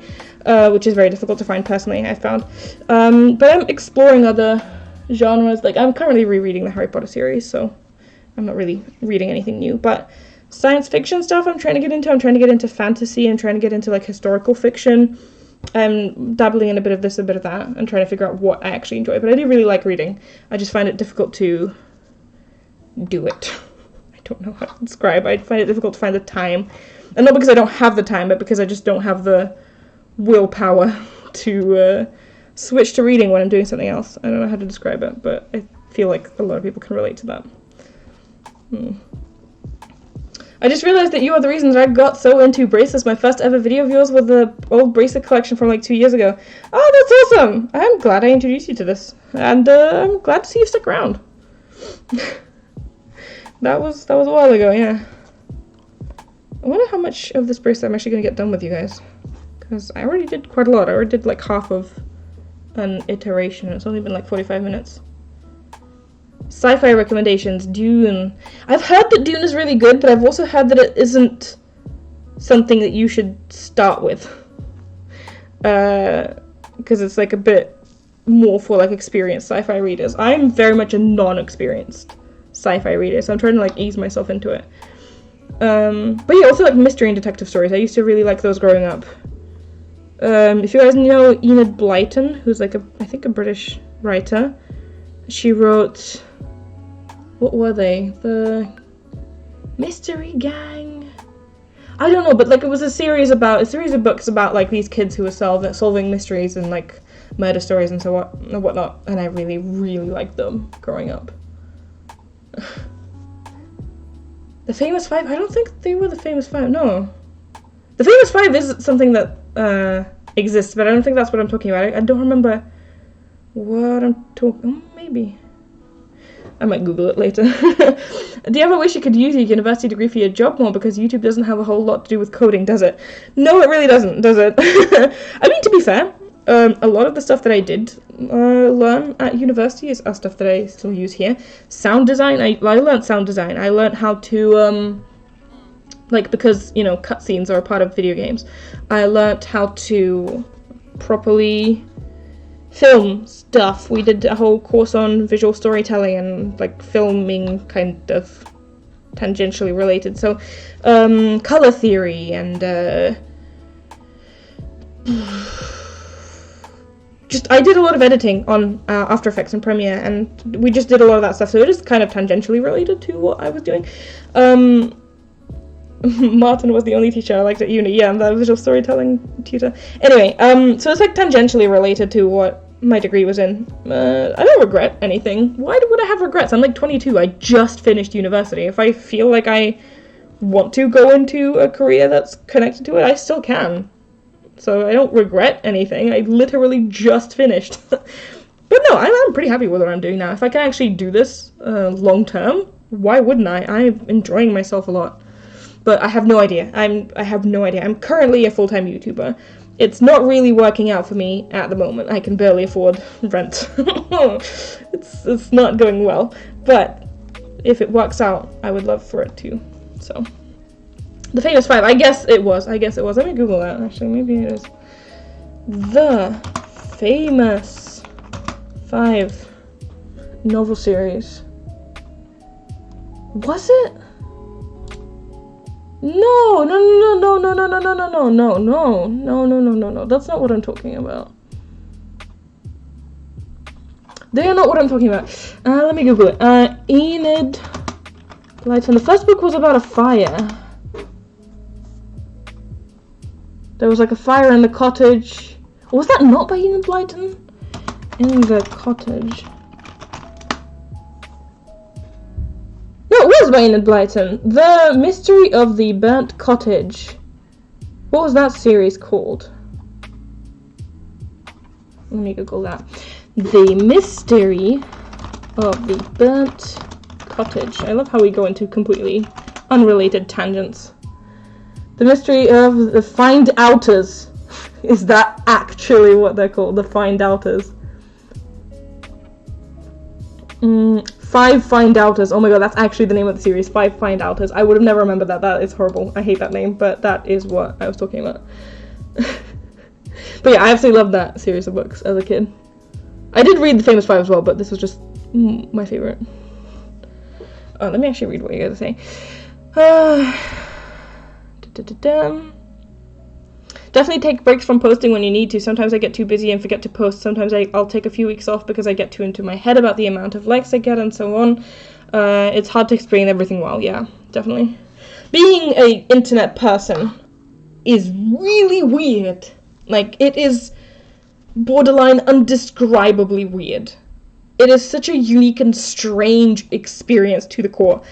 Speaker 1: which is very difficult to find personally, I found. But I'm exploring other genres. Like I'm currently rereading the Harry Potter series, so I'm not really reading anything new. But science fiction stuff I'm trying to get into. I'm trying to get into fantasy. I'm trying to get into like historical fiction. I'm dabbling in a bit of this, a bit of that, and trying to figure out what I actually enjoy. But I do really like reading. I just find it difficult to do it. I don't know how to describe. I find it difficult to find the time. And not because I don't have the time, but because I just don't have the willpower to switch to reading when I'm doing something else. I don't know how to describe it, but I feel like a lot of people can relate to that. I just realized that you are the reason that I got so into bracelets. My first ever video of yours was the old bracelet collection from like 2 years ago. Oh, that's awesome! I'm glad I introduced you to this. And I'm glad to see you stick around. That was a while ago, yeah. I wonder how much of this bracelet I'm actually going to get done with you guys. Because I already did quite a lot. I already did like half of an iteration. It's only been like 45 minutes. Sci-fi recommendations. Dune. I've heard that Dune is really good, but I've also heard that it isn't something that you should start with. Because it's like a bit more for like experienced sci-fi readers. I'm very much a non-experienced sci-fi reader, so I'm trying to like ease myself into it. But yeah, also like mystery and detective stories. I used to really like those growing up. If you guys know Enid Blyton, who's like I think a British writer, she wrote, what were they? The Mystery Gang? I don't know, but like it was a series of books about like these kids who were solving mysteries and like murder stories and whatnot, and I really, really liked them growing up. The Famous Five? I don't think they were the Famous Five, no. The Famous Five is something that exists, but I don't think that's what I'm talking about. I don't remember what I'm talking... maybe. I might Google it later. Do you ever wish you could use your university degree for your job more, because YouTube doesn't have a whole lot to do with coding, does it? No, it really doesn't, does it? I mean, to be fair, a lot of the stuff that I did learn at university is stuff that I still use here. Sound design, I learned sound design. I learned how to, like, because, you know, cutscenes are a part of video games, I learned how to properly film stuff. We did a whole course on visual storytelling and, like, filming kind of tangentially related. So, color theory and, I did a lot of editing on After Effects and Premiere, and we just did a lot of that stuff, so it is kind of tangentially related to what I was doing. Martin was the only teacher I liked at uni, yeah, the visual storytelling tutor. Anyway, so it's like tangentially related to what my degree was in. I don't regret anything. Why would I have regrets? I'm like 22, I just finished university. If I feel like I want to go into a career that's connected to it, I still can. So I don't regret anything. I literally just finished. But no, I'm pretty happy with what I'm doing now. If I can actually do this long term, why wouldn't I? I'm enjoying myself a lot. But I have no idea. I have no idea. I'm currently a full-time YouTuber. It's not really working out for me at the moment. I can barely afford rent. It's not going well. But if it works out, I would love for it to. So, The Famous Five. I guess it was. Let me Google that. Actually, maybe it is. The Famous Five novel series. Was it? No. That's not what I'm talking about. They are not what I'm talking about. Let me Google it. Enid Blyton. The first book was about a fire. There was like a fire in the cottage. Was that not by Enid Blyton? In the cottage. No, it was by Enid Blyton. The Mystery of the Burnt Cottage. What was that series called? Let me Google that. The Mystery of the Burnt Cottage. I love how we go into completely unrelated tangents. The Mystery of the Find Outers. Is that actually what they're called? The Find Outers. Five Find Outers. Oh my god, that's actually the name of the series. Five Find Outers. I would have never remembered that. That is horrible. I hate that name, but that is what I was talking about. But yeah, I absolutely loved that series of books as a kid. I did read The Famous Five as well, but this was just my favorite. Oh, let me actually read what you guys are saying. Definitely take breaks from posting when you need to. Sometimes I get too busy and forget to post. Sometimes I'll take a few weeks off because I get too into my head about the amount of likes I get and so on. It's hard to explain everything well. Yeah, definitely. Being an internet person is really weird. Like, it is borderline undescribably weird. It is such a unique and strange experience to the core,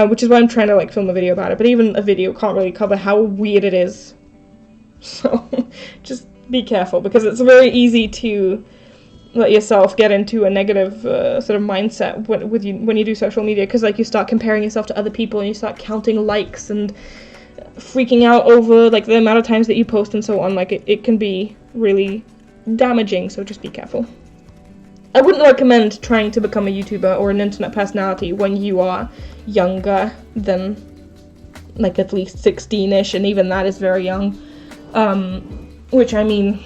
Speaker 1: which is why I'm trying to like film a video about it. But even a video can't really cover how weird it is. So just be careful, because it's very easy to let yourself get into a negative sort of mindset when you do social media, because like you start comparing yourself to other people and you start counting likes, and freaking out over like the amount of times that you post and so on. Like it can be really damaging, so just be careful. I wouldn't recommend trying to become a YouTuber or an internet personality when you are younger than like at least 16ish, and even that is very young. Which I mean,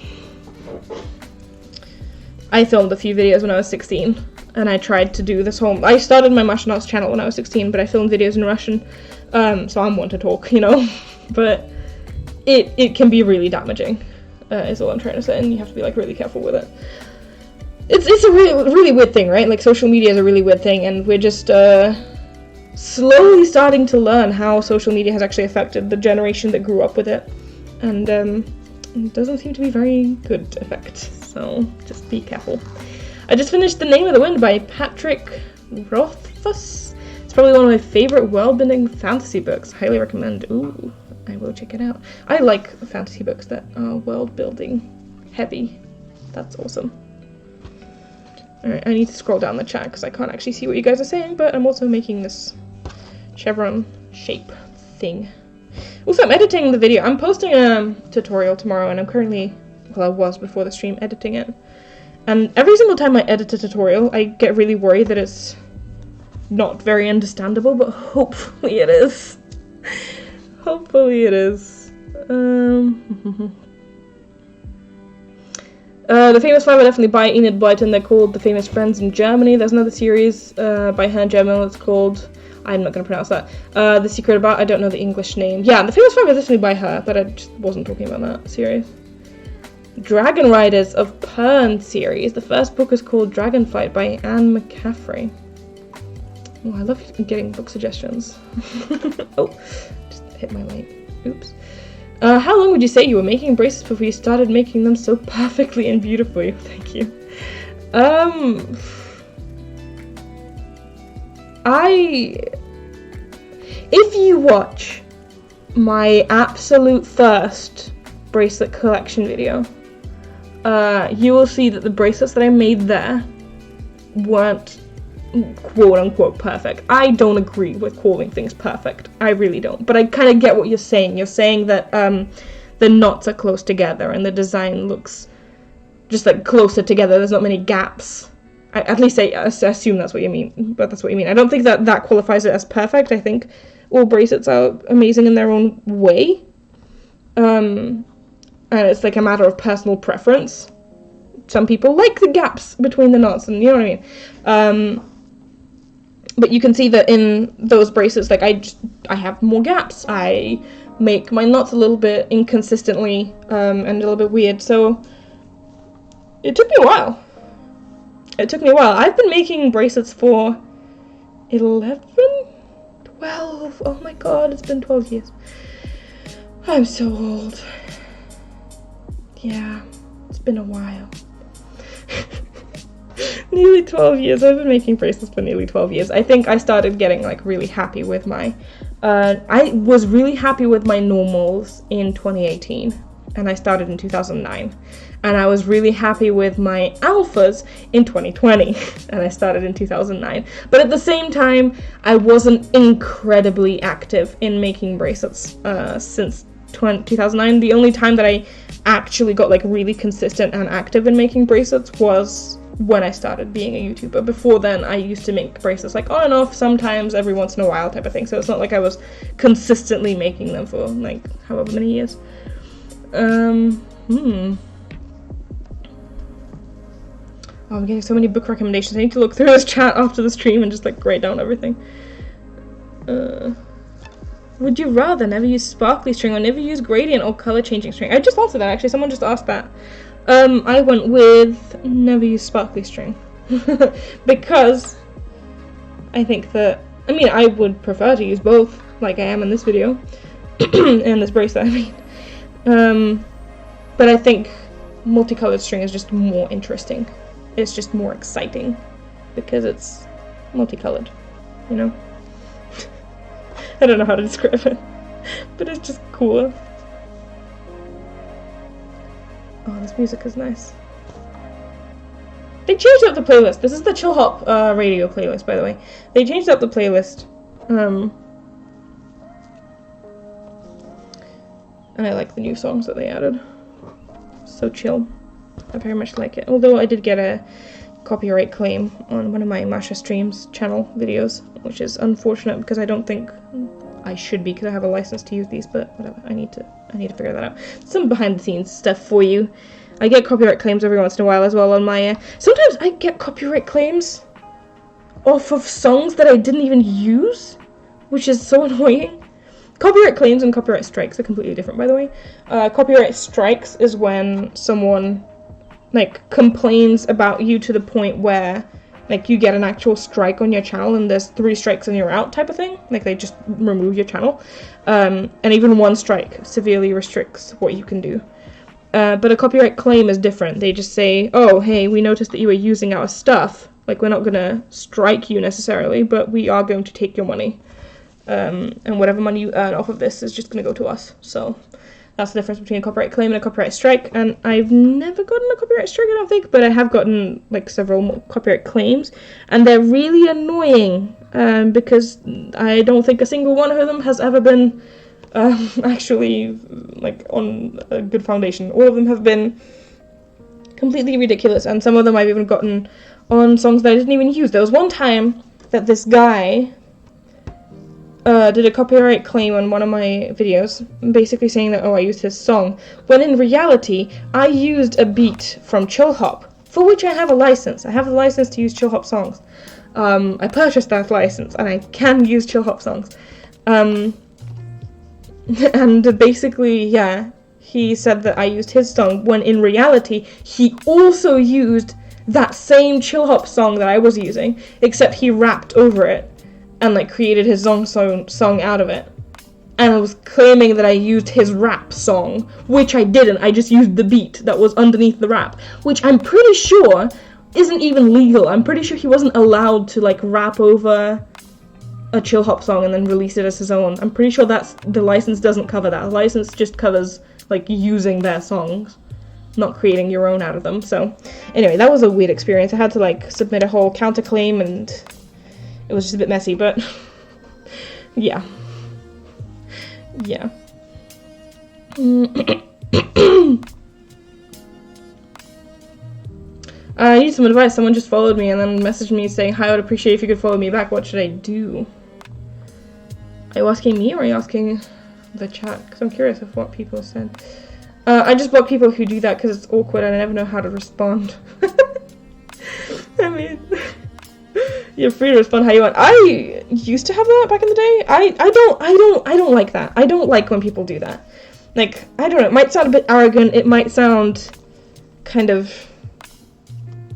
Speaker 1: I filmed a few videos when I was 16, and I tried to do this whole, I started my Masha channel when I was 16, but I filmed videos in Russian, so I'm one to talk, you know, but it can be really damaging, is all I'm trying to say, and you have to be like really careful with it. It's a really weird thing, right? Like social media is a really weird thing, and we're just slowly starting to learn how social media has actually affected the generation that grew up with it, and it doesn't seem to be very good effect, so just be careful. I just finished The Name of the Wind by Patrick Rothfuss. It's probably one of my favorite world-building fantasy books. Highly recommend. Ooh, I will check it out. I like fantasy books that are world-building heavy. That's awesome. Alright, I need to scroll down the chat because I can't actually see what you guys are saying, but I'm also making this chevron shape thing. Also, I'm editing the video. I'm posting a tutorial tomorrow, and I'm currently, well, I was before the stream, editing it. And every single time I edit a tutorial, I get really worried that it's not very understandable, but hopefully it is. Hopefully it is. The Famous Five I definitely buy Enid Blyton. They're called The Famous Friends in Germany. There's another series by her in German that's called, I'm not going to pronounce that, The Secret About, I don't know the English name. Yeah, The Famous Five is definitely by her, but I just wasn't talking about that series. Dragon Riders of Pern series. The first book is called Dragonflight by Anne McCaffrey. Oh, I love getting book suggestions. Oh, just hit my light. Oops. How long would you say you were making bracelets before you started making them so perfectly and beautifully? Thank you. If you watch my absolute first bracelet collection video, you will see that the bracelets that I made there weren't quote-unquote perfect. I don't agree with calling things perfect. I really don't. But I kind of get what you're saying. You're saying that the knots are close together and the design looks just like closer together. There's not many gaps. At least I assume that's what you mean. But that's what you mean. I don't think that qualifies it as perfect. I think all bracelets are amazing in their own way. And it's like a matter of personal preference. Some people like the gaps between the knots, and you know what I mean. But you can see that in those bracelets, like I have more gaps. I make my knots a little bit inconsistently, and a little bit weird. So it took me a while. I've been making bracelets for 11, 12. Oh my god, it's been 12 years. I'm so old. Yeah, it's been a while. Nearly 12 years. I've been making bracelets for nearly 12 years. I think I started getting like really happy with my I was really happy with my normals in 2018, and I started in 2009, and I was really happy with my alphas in 2020, and I started in 2009. But at the same time, I wasn't incredibly active in making bracelets since 2009. The only time that I actually got like really consistent and active in making bracelets was when I started being a YouTuber. Before then, I used to make bracelets like on and off, sometimes every once in a while type of thing, so it's not like I was consistently making them for like however many years. Oh, I'm getting so many book recommendations. I need to look through this chat after the stream and just like write down everything. Would you rather never use sparkly string or never use gradient or color changing string? I just answered that actually, someone just asked that. I went with never use sparkly string. Because I think that, I mean, I would prefer to use both, like I am in this video, and this bracelet, I mean. But I think multicolored string is just more interesting. It's just more exciting because it's multicolored, you know? I don't know how to describe it, but it's just cooler. Oh, this music is nice. They changed up the playlist. This is the Chill Hop radio playlist, by the way. They changed up the playlist. And I like the new songs that they added. So chill. I very much like it. Although I did get a copyright claim on one of my Masha streams channel videos, which is unfortunate because I don't think I should be because I have a license to use these, but whatever. I need to figure that out. Some behind the scenes stuff for you. I get copyright claims every once in a while as well on my sometimes I get copyright claims off of songs that I didn't even use, which is so annoying. Copyright claims and copyright strikes are completely different, by the way. Copyright strikes is when someone like complains about you to the point where like you get an actual strike on your channel and there's 3 strikes and you're out type of thing. Like they just remove your channel. And even 1 strike severely restricts what you can do. But a copyright claim is different. They just say, oh, hey, we noticed that you were using our stuff. Like, we're not going to strike you necessarily, but we are going to take your money. And whatever money you earn off of this is just going to go to us. So that's the difference between a copyright claim and a copyright strike. And I've never gotten a copyright strike, I don't think, but I have gotten, like, several copyright claims. And they're really annoying, because I don't think a single one of them has ever been actually, like, on a good foundation. All of them have been completely ridiculous, and some of them I've even gotten on songs that I didn't even use. There was one time that this guy did a copyright claim on one of my videos, basically saying that, oh, I used his song, when in reality, I used a beat from Chill Hop, for which I have a license. I have a license to use Chill Hop songs. I purchased that license, and I can use Chill Hop songs. And basically, yeah, he said that I used his song, when in reality, he also used that same Chill Hop song that I was using, except he rapped over it, and, like, created his song out of it. And I was claiming that I used his rap song, which I didn't. I just used the beat that was underneath the rap, which I'm pretty sure isn't even legal. I'm pretty sure he wasn't allowed to, like, rap over a Chill Hop song and then release it as his own. I'm pretty sure the license doesn't cover that. The license just covers, like, using their songs, not creating your own out of them. So anyway, that was a weird experience. I had to, like, submit a whole counterclaim, and it was just a bit messy, but yeah. I need some advice. Someone just followed me and then messaged me saying, hi, I would appreciate if you could follow me back. What should I do? Are you asking me or are you asking the chat? Because I'm curious of what people said. I just block people who do that because it's awkward and I never know how to respond. I mean, you're free to respond how you want. I used to have that back in the day. I don't like that. I don't like when people do that. Like, I don't know, it might sound a bit arrogant, it might sound kind of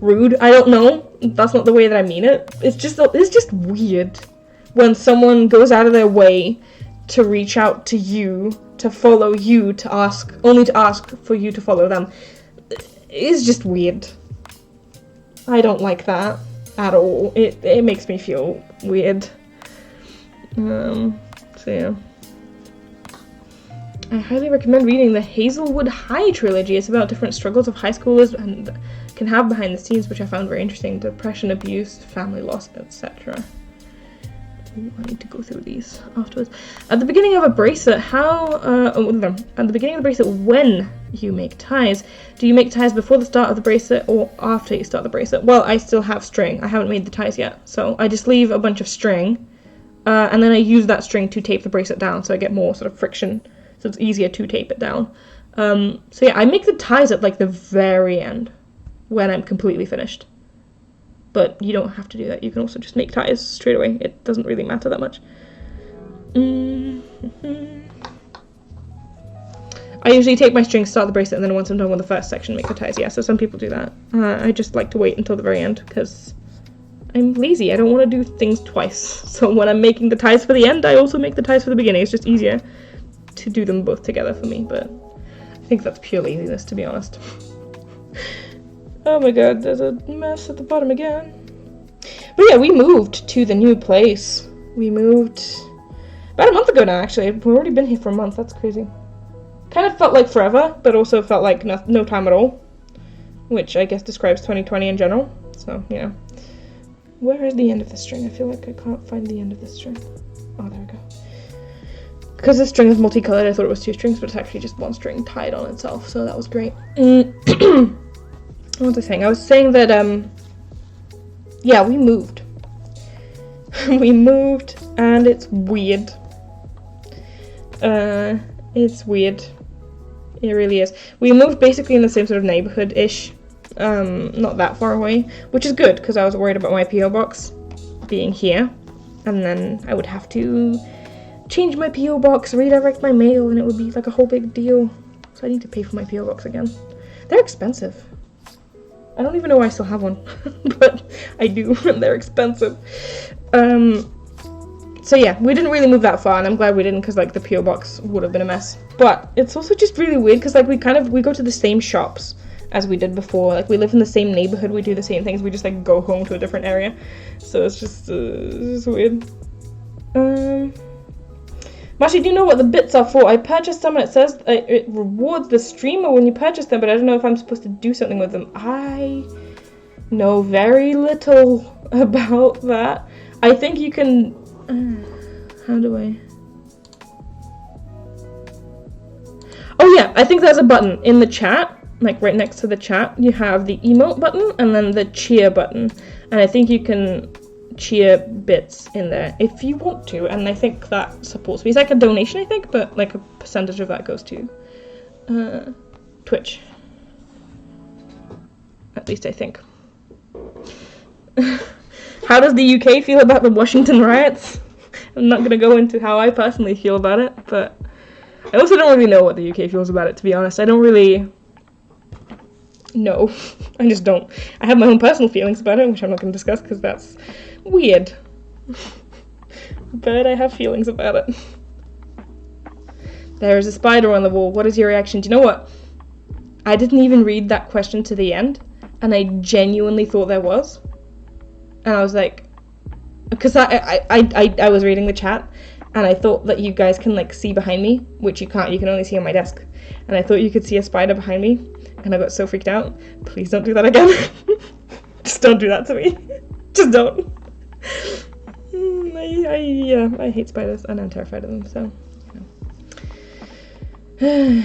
Speaker 1: rude, I don't know. That's not the way that I mean it. It's just weird when someone goes out of their way to reach out to you, to follow you, only to ask for you to follow them. It's just weird. I don't like that at all. It makes me feel weird. So yeah. I highly recommend reading the Hazelwood High trilogy. It's about different struggles of high schoolers and can have behind the scenes, which I found very interesting. Depression, abuse, family loss, etc. I need to go through these afterwards. At the beginning of a bracelet, at the beginning of the bracelet, when you make ties, do you make ties before the start of the bracelet or after you start the bracelet? Well, I still have string. I haven't made the ties yet. So I just leave a bunch of string, and then I use that string to tape the bracelet down so I get more sort of friction, so it's easier to tape it down. So yeah, I make the ties at, like, the very end, when I'm completely finished. But you don't have to do that. You can also just make ties straight away. It doesn't really matter that much. I usually take my strings, start the bracelet, and then once I'm done with the first section, make the ties. Yeah, so some people do that. I just like to wait until the very end, because I'm lazy. I don't want to do things twice. So when I'm making the ties for the end, I also make the ties for the beginning. It's just easier to do them both together for me, but I think that's pure laziness, to be honest. Oh my god, there's a mess at the bottom again. But yeah, we moved to the new place. We moved about a month ago now, actually. We've already been here for a month. That's crazy. Kind of felt like forever, but also felt like no time at all. Which I guess describes 2020 in general. So, you know. Where is the end of the string? I feel like I can't find the end of the string. Oh, there we go. Because the string is multicolored, I thought it was 2 strings, but it's actually just 1 string tied on itself, so that was great. What was I saying? I was saying that, yeah, we moved. We moved, and it's weird. It's weird. It really is. We moved basically in the same sort of neighborhood-ish, not that far away, which is good, because I was worried about my P.O. box being here, and then I would have to change my P.O. box, redirect my mail, and it would be like a whole big deal. So I need to pay for my P.O. box again. They're expensive. I don't even know why I still have one, but I do, and they're expensive. So yeah, we didn't really move that far, and I'm glad we didn't, because like the P.O. box would have been a mess. But it's also just really weird, because like we go to the same shops as we did before. Like we live in the same neighborhood, we do the same things, we just like go home to a different area. So it's just weird. Masha, do you know what the bits are for? I purchased some and it says it rewards the streamer when you purchase them, but I don't know if I'm supposed to do something with them. I know very little about that. I think you can... how do I... Oh yeah, I think there's a button in the chat, like right next to the chat. You have the emote button and then the cheer button. And I think you can cheer bits in there if you want to, and I think that supports me. It's like a donation, I think, but like a percentage of that goes to Twitch. At least I think. How does the UK feel about the Washington riots? I'm not going to go into how I personally feel about it, but I also don't really know what the UK feels about it, to be honest. I don't really know. I just don't. I have my own personal feelings about it, which I'm not going to discuss because that's weird. But I have feelings about it. There is a spider on the wall. What is your reaction? Do you know what? I didn't even read that question to the end, and I genuinely thought there was. And I was like, because I was reading the chat, and I thought that you guys can like see behind me, which you can't. You can only see on my desk. And I thought you could see a spider behind me, and I got so freaked out. Please don't do that again. Just don't do that to me. Just don't. I hate spiders, and I'm terrified of them, so, you know.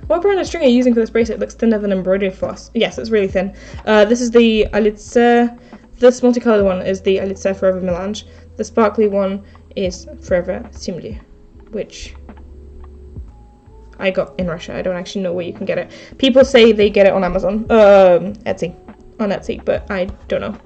Speaker 1: What brand of string are you using for this bracelet? It looks thinner than embroidery floss. Yes, it's really thin. This is the this multicolored one is the Alitza Forever Melange. The sparkly one is Forever Simili, which I got in Russia. I don't actually know where you can get it. People say they get it on Amazon, Etsy, but I don't know.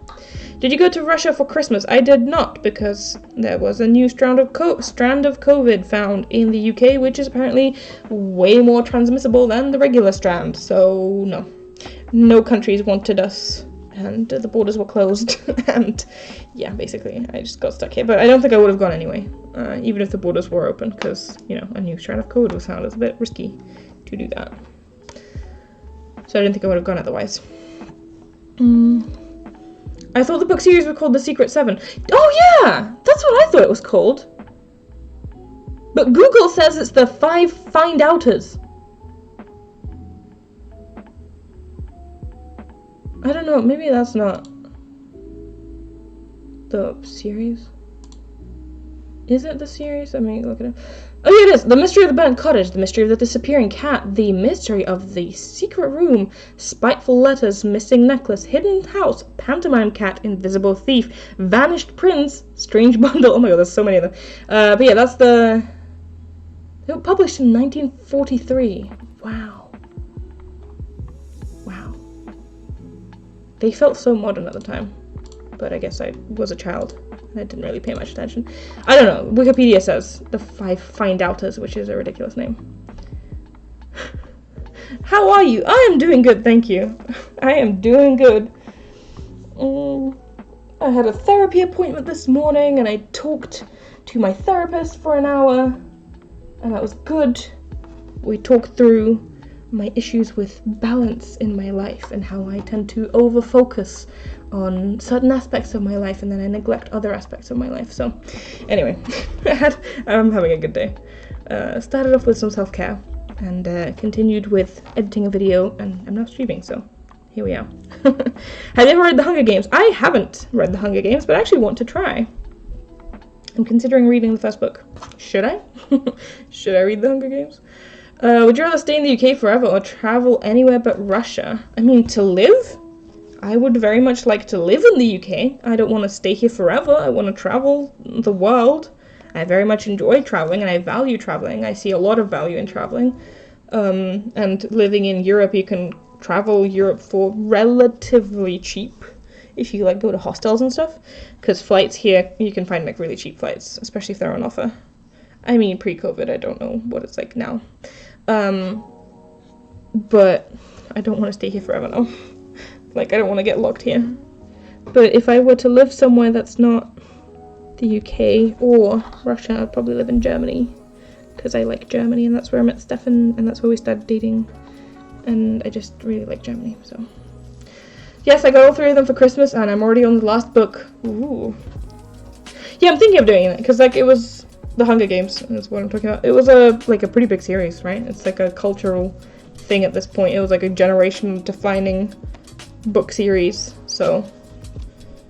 Speaker 1: Did you go to Russia for Christmas? I did not, because there was a new strand of COVID found in the UK, which is apparently way more transmissible than the regular strand. So no countries wanted us, and the borders were closed. And yeah, basically, I just got stuck here. But I don't think I would have gone anyway, even if the borders were open, because a new strand of COVID was found. It's a bit risky to do that. So I didn't think I would have gone otherwise. I thought the book series was called The Secret Seven. Oh yeah! That's what I thought it was called. But Google says it's the 5 Find Outers. I don't know, maybe that's not the series. Is it the series? Let me look at it. Oh yeah, it is! The Mystery of the Burnt Cottage, The Mystery of the Disappearing Cat, The Mystery of the Secret Room, Spiteful Letters, Missing Necklace, Hidden House, Pantomime Cat, Invisible Thief, Vanished Prince, Strange Bundle. Oh my god, there's so many of them. But yeah, that's the... They were published in 1943. Wow. Wow. They felt so modern at the time. But I guess I was a child. I didn't really pay much attention. I don't know. Wikipedia says the 5 Find Outers, which is a ridiculous name. How are you? I am doing good, thank you. I am doing good. I had a therapy appointment this morning, and I talked to my therapist for an hour, and that was good. We talked through my issues with balance in my life and how I tend to over-focus on certain aspects of my life and then I neglect other aspects of my life. So anyway, I'm having a good day. Started off with some self-care and continued with editing a video, and I'm now streaming, so here we are. Have you ever read The Hunger Games? I haven't read The Hunger Games, but I actually want to try. I'm considering reading the first book. Should I? Should I read The Hunger Games? Would you rather stay in the UK forever or travel anywhere but Russia? I mean, to live? I would very much like to live in the UK. I don't want to stay here forever. I want to travel the world. I very much enjoy traveling and I value traveling. I see a lot of value in traveling. And living in Europe, you can travel Europe for relatively cheap if you like go to hostels and stuff. Because flights here, you can find like really cheap flights, especially if they're on offer. I mean, pre-COVID, I don't know what it's like now. But I don't want to stay here forever now. Like, I don't want to get locked here. But if I were to live somewhere that's not the UK or Russia, I'd probably live in Germany. Because I like Germany, and that's where I met Stefan, and that's where we started dating. And I just really like Germany, so. Yes, I got all 3 of them for Christmas, and I'm already on the last book. Ooh. Yeah, I'm thinking of doing it, because, like, it was The Hunger Games, is what I'm talking about. It was a pretty big series, right? It's like a cultural thing at this point. It was like a generation-defining book series, so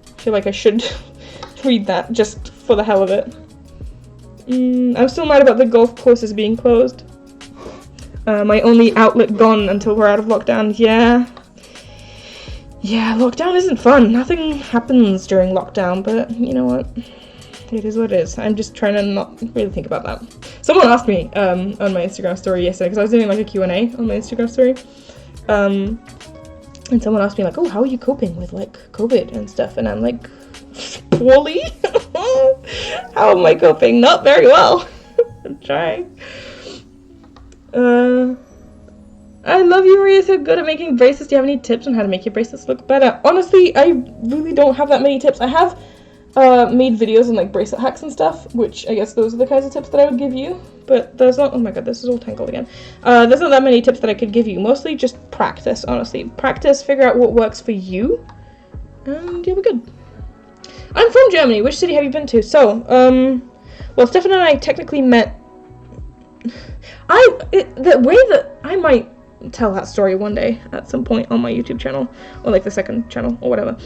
Speaker 1: I feel like I should read that just for the hell of it. I'm still mad about the golf courses being closed. My only outlet gone until we're out of lockdown. Yeah, lockdown isn't fun. Nothing happens during lockdown, but you know what? It is what it is. I'm just trying to not really think about that. Someone asked me on my Instagram story yesterday, because I was doing like a Q&A on my Instagram story. And someone asked me like, oh, how are you coping with like COVID and stuff? And I'm like, poorly? How am I coping? Not very well. I'm trying. I love you, Maria. So good at making bracelets. Do you have any tips on how to make your bracelets look better? Honestly, I really don't have that many tips. I have made videos on like bracelet hacks and stuff, which I guess those are the kinds of tips that I would give you. But there's not, oh my god, this is all tangled again. There's not that many tips that I could give you. Mostly just practice, honestly. Practice, figure out what works for you, and you'll be good. I'm from Germany. Which city have you been to? So, well, Stefan and I technically met. The way that I might tell that story one day at some point on my YouTube channel, or like the second channel, or whatever.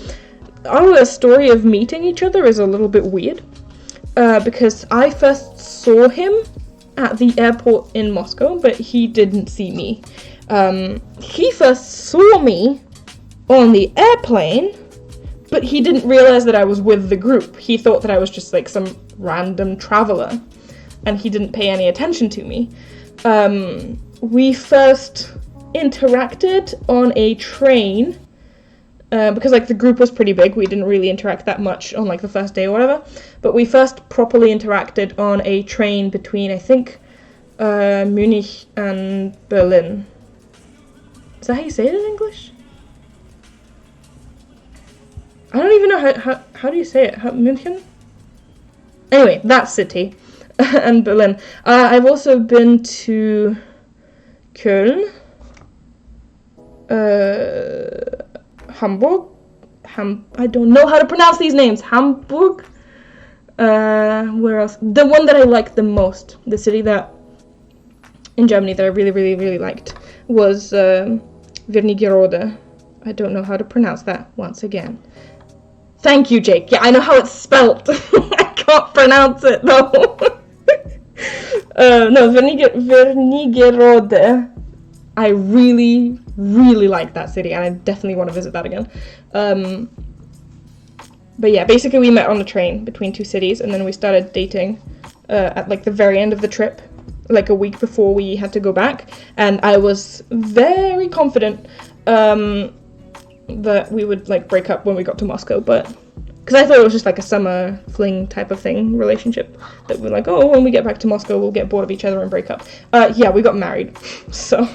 Speaker 1: Our story of meeting each other is a little bit weird, because I first saw him at the airport in Moscow, but he didn't see me. He first saw me on the airplane, but he didn't realize that I was with the group. He thought that I was just like some random traveler, and he didn't pay any attention to me. We first interacted on a train, because like the group was pretty big. We didn't really interact that much on like the first day or whatever, but we first properly interacted on a train between, I think, Munich and Berlin. Is that how you say it in English? I don't even know how do you say it? München? Anyway, that city. And Berlin. I've also been to Köln, Hamburg. I don't know how to pronounce these names. Hamburg. Where else? The one that I liked the most, the city that in Germany that I really, really, really liked was Wernigerode. I don't know how to pronounce that once again. Thank you, Jake. Yeah, I know how it's spelt. I can't pronounce it though. No, Wernigerode. I really, really like that city, and I definitely want to visit that again. But yeah, basically we met on the train between two cities, and then we started dating at like the very end of the trip, like a week before we had to go back, and I was very confident that we would like break up when we got to Moscow, but because I thought it was just like a summer fling type of thing, relationship, that we're like, oh, when we get back to Moscow we'll get bored of each other and break up. Yeah, we got married. So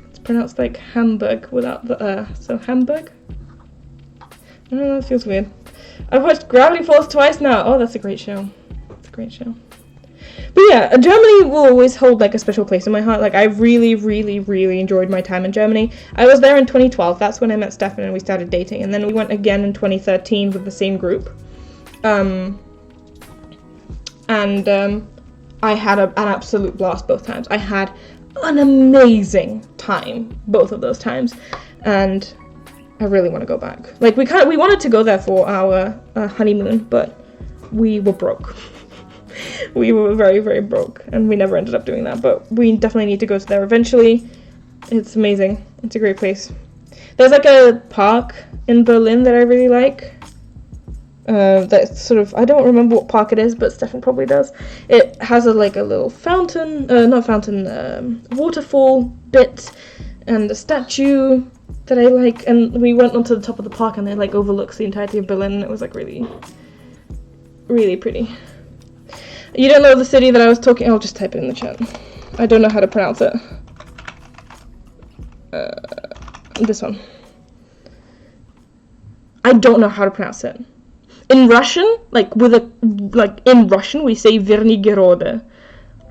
Speaker 1: it's pronounced like Hamburg without the so Hamburg. I don't know, it feels weird. I've watched Gravity Falls twice now. Oh, that's a great show. It's a great show. But yeah, Germany will always hold like a special place in my heart. Like I really, really, really enjoyed my time in Germany. I was there in 2012. That's when I met Stefan and we started dating. And then we went again in 2013 with the same group. I had an absolute blast both times. I had an amazing time, both of those times, and I really want to go back. Like, we wanted to go there for our honeymoon, but we were broke. We were very, very broke, and we never ended up doing that, but we definitely need to go there eventually. It's amazing. It's a great place. There's like a park in Berlin that I really like. That's sort of, I don't remember what park it is, but Stefan probably does. It has a little fountain, waterfall bit, and a statue that I like, and we went onto the top of the park, and it like overlooks the entirety of Berlin, and it was like really, really pretty. You don't know the city that I was talking, I'll just type it in the chat. I don't know how to pronounce it. This one. I don't know how to pronounce it. In Russian, in Russian we say Vernigerode,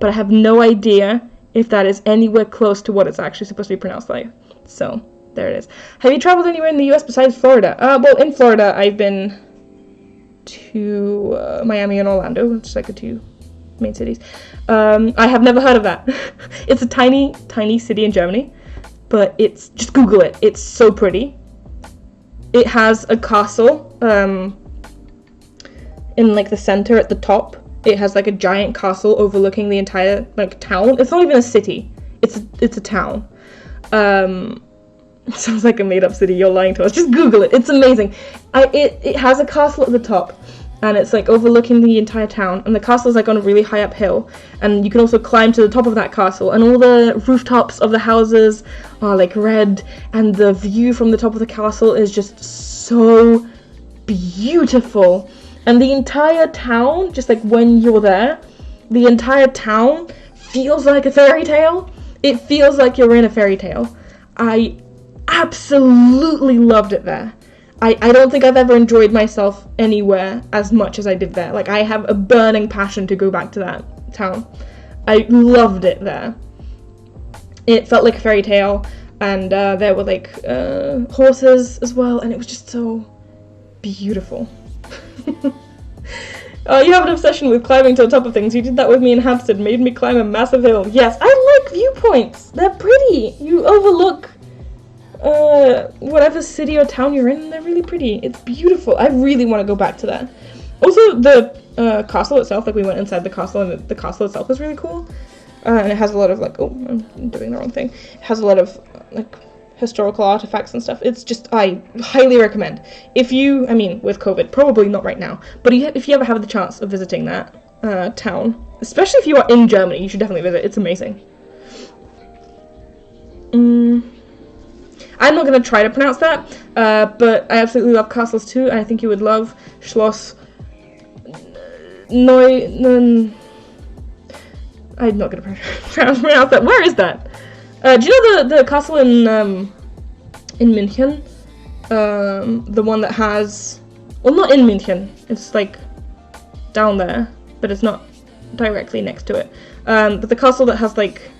Speaker 1: but I have no idea if that is anywhere close to what it's actually supposed to be pronounced like. So, there it is. Have you traveled anywhere in the US besides Florida? Well, in Florida, I've been to Miami and Orlando, which is like the two main cities. I have never heard of that. It's a tiny, tiny city in Germany, but just Google it. It's so pretty. It has a castle, in like the center at the top. It has like a giant castle overlooking the entire like town. It's not even a city. It's a town. It sounds like a made-up city. You're lying to us. Just Google it. It's amazing. It has a castle at the top, and it's like overlooking the entire town. And the castle is like on a really high up hill, and you can also climb to the top of that castle. And all the rooftops of the houses are like red, and the view from the top of the castle is just so beautiful. And the entire town, just like when you're there, the entire town feels like a fairy tale. It feels like you're in a fairy tale. I absolutely loved it there. I don't think I've ever enjoyed myself anywhere as much as I did there. Like, I have a burning passion to go back to that town. I loved it there. It felt like a fairy tale, and there were like horses as well, and it was just so beautiful. You have an obsession with climbing to the top of things. You did that with me in Hampstead, made me climb a massive hill. Yes, I like viewpoints. They're pretty. You overlook whatever city or town you're in, they're really pretty. It's beautiful. I really want to go back to that. Also, the castle itself, like we went inside the castle, and the castle itself is really cool. And it has a lot of like, oh, I'm doing the wrong thing. It has a lot of like historical artifacts and stuff. It's just, I highly recommend. If you, I mean, with COVID, probably not right now, but if you ever have the chance of visiting that town, especially if you are in Germany, you should definitely visit. It's amazing. I'm not going to try to pronounce that, but I absolutely love castles too, and I think you would love Schloss I'm not going to pronounce that. Where is that? Do you know the castle in München? The one that has... Well, not in München. It's like down there, but it's not directly next to it. But the castle that has like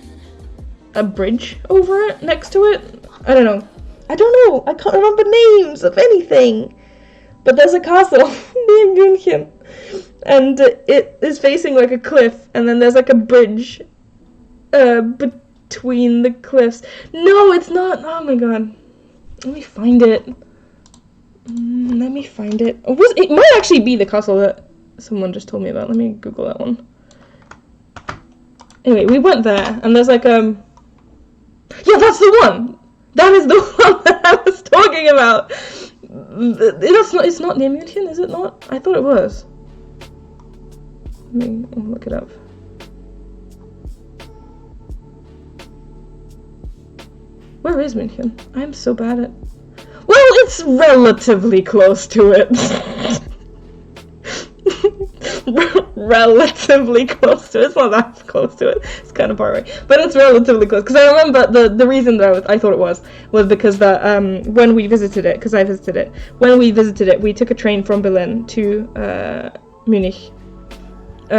Speaker 1: a bridge over it, next to it. I don't know. I can't remember names of anything. But there's a castle near München, and it is facing like a cliff, and then there's like a bridge between the cliffs. No, it's not. Oh my god. Let me find it. It might actually be the castle that someone just told me about. Let me Google that one. Anyway, we went there, and there's like yeah, that's the one. That is the one that I was talking about. It's not near München, is it not? I thought it was. Let me look it up. Where is München? I'm so bad at... Well, it's relatively close to it. Relatively close to it. It's not that close to it. It's kind of far away. But it's relatively close. Because I remember the reason that I thought it was because that when we visited it, because I visited it, when we visited it, we took a train from Berlin to Munich. I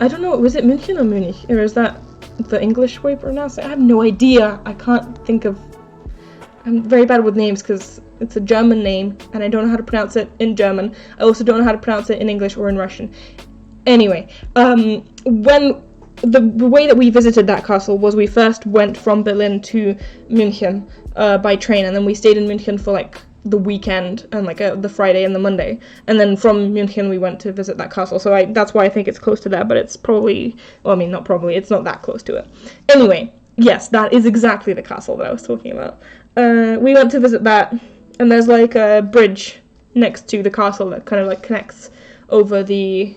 Speaker 1: don't know, was it München or Munich? Or is that the English way pronounced? I have no idea. I can't think of... I'm very bad with names because it's a German name and I don't know how to pronounce it in German. I also don't know how to pronounce it in English or in Russian. Anyway, when the way that we visited that castle was we first went from Berlin to München by train, and then we stayed in München for like the weekend and like the Friday and the Monday, and then from München we went to visit that castle. So that's why I think it's close to there, but it's probably, well, I mean, not probably, it's not that close to it. Anyway, yes, that is exactly the castle that I was talking about. We went to visit that, and there's like a bridge next to the castle that kind of like connects over the,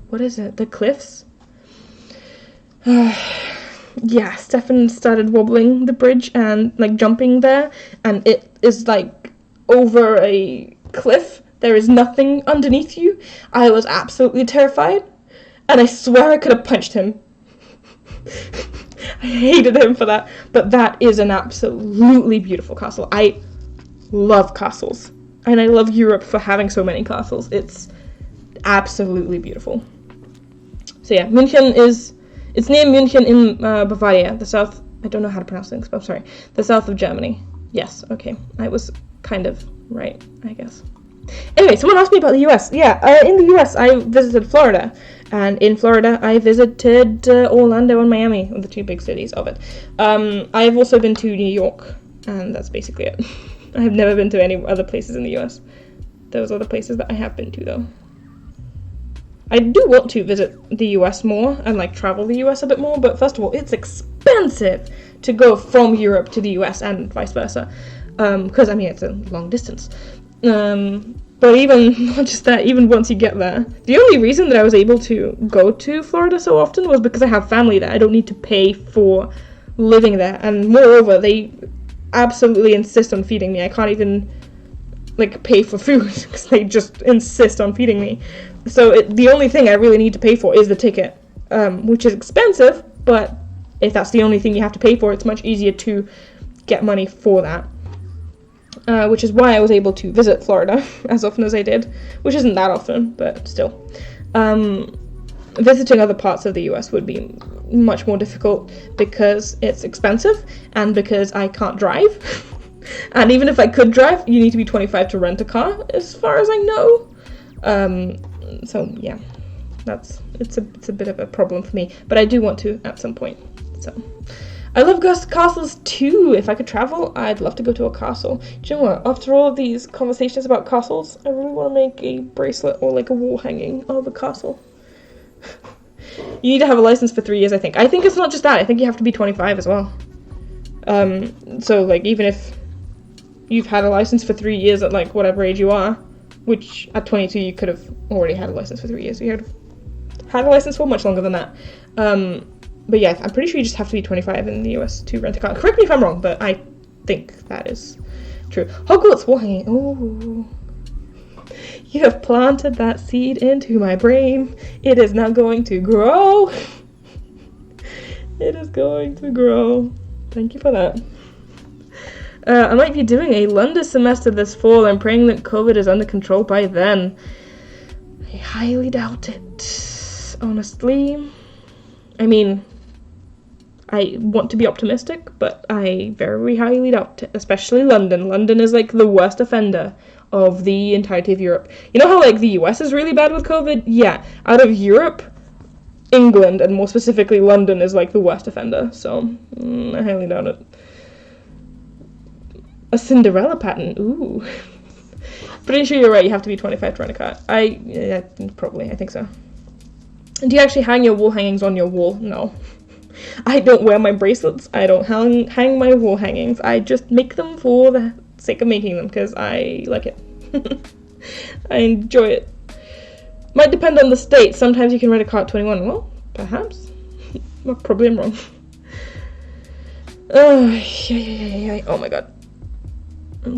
Speaker 1: what is it, the cliffs? Yeah, Stefan started wobbling the bridge and like jumping there, and it is like over a cliff. There is nothing underneath you. I was absolutely terrified, and I swear I could have punched him. I hated him for that, but that is an absolutely beautiful castle. I love castles, and I love Europe for having so many castles. It's absolutely beautiful. So yeah, München is, it's near München in Bavaria, the south, I don't know how to pronounce things, but I'm sorry, the south of Germany. Yes, okay, I was kind of right, I guess. Anyway, someone asked me about the US. Yeah, in the US, I visited Florida, and in Florida, I visited Orlando and Miami, the two big cities of it. I've also been to New York, and that's basically it. I have never been to any other places in the US. Those are the places that I have been to, though. I do want to visit the US more and like travel the US a bit more, but first of all, it's expensive to go from Europe to the US and vice versa, because I mean it's a long distance. But even not just that, even once you get there, the only reason that I was able to go to Florida so often was because I have family there. I don't need to pay for living there, and moreover, they absolutely insist on feeding me. I can't even like pay for food because they just insist on feeding me. So the only thing I really need to pay for is the ticket, which is expensive, but if that's the only thing you have to pay for, it's much easier to get money for that, which is why I was able to visit Florida as often as I did, which isn't that often, but still. Visiting other parts of the US would be much more difficult because it's expensive and because I can't drive. And even if I could drive, you need to be 25 to rent a car, as far as I know. So yeah, it's a bit of a problem for me, but I do want to at some point. So I love castles too. If I could travel, I'd love to go to a castle. Do you know what? After all of these conversations about castles, I really want to make a bracelet or like a wall hanging of a castle. You need to have a license for 3 years, I think. I think it's not just that. I think you have to be 25 as well. So like even if you've had a license for 3 years at like whatever age you are, which at 22 you could have already had a license for 3 years. You had a license for much longer than that. But yeah, I'm pretty sure you just have to be 25 in the US to rent a car. Correct me if I'm wrong, but I think that is true. Hogwarts wall hanging. Ooh. You have planted that seed into my brain. It is now going to grow. It is going to grow. Thank you for that. I might be doing a London semester this fall. I'm praying that COVID is under control by then. I highly doubt it, honestly. I mean, I want to be optimistic, but I very highly doubt it, especially London. London is like the worst offender of the entirety of Europe. You know how like the US is really bad with COVID? Yeah, out of Europe, England, and more specifically London is like the worst offender, so I highly doubt it. A Cinderella pattern, ooh. Pretty sure you're right, you have to be 25 to rent a car. Probably, I think so. Do you actually hang your wall hangings on your wall? No. I don't wear my bracelets, I don't hang my wall hangings, I just make them for the sake of making them, because I like it. I enjoy it. Might depend on the state, sometimes you can rent a car at 21, well, perhaps. Well, probably I'm wrong. Oh my god.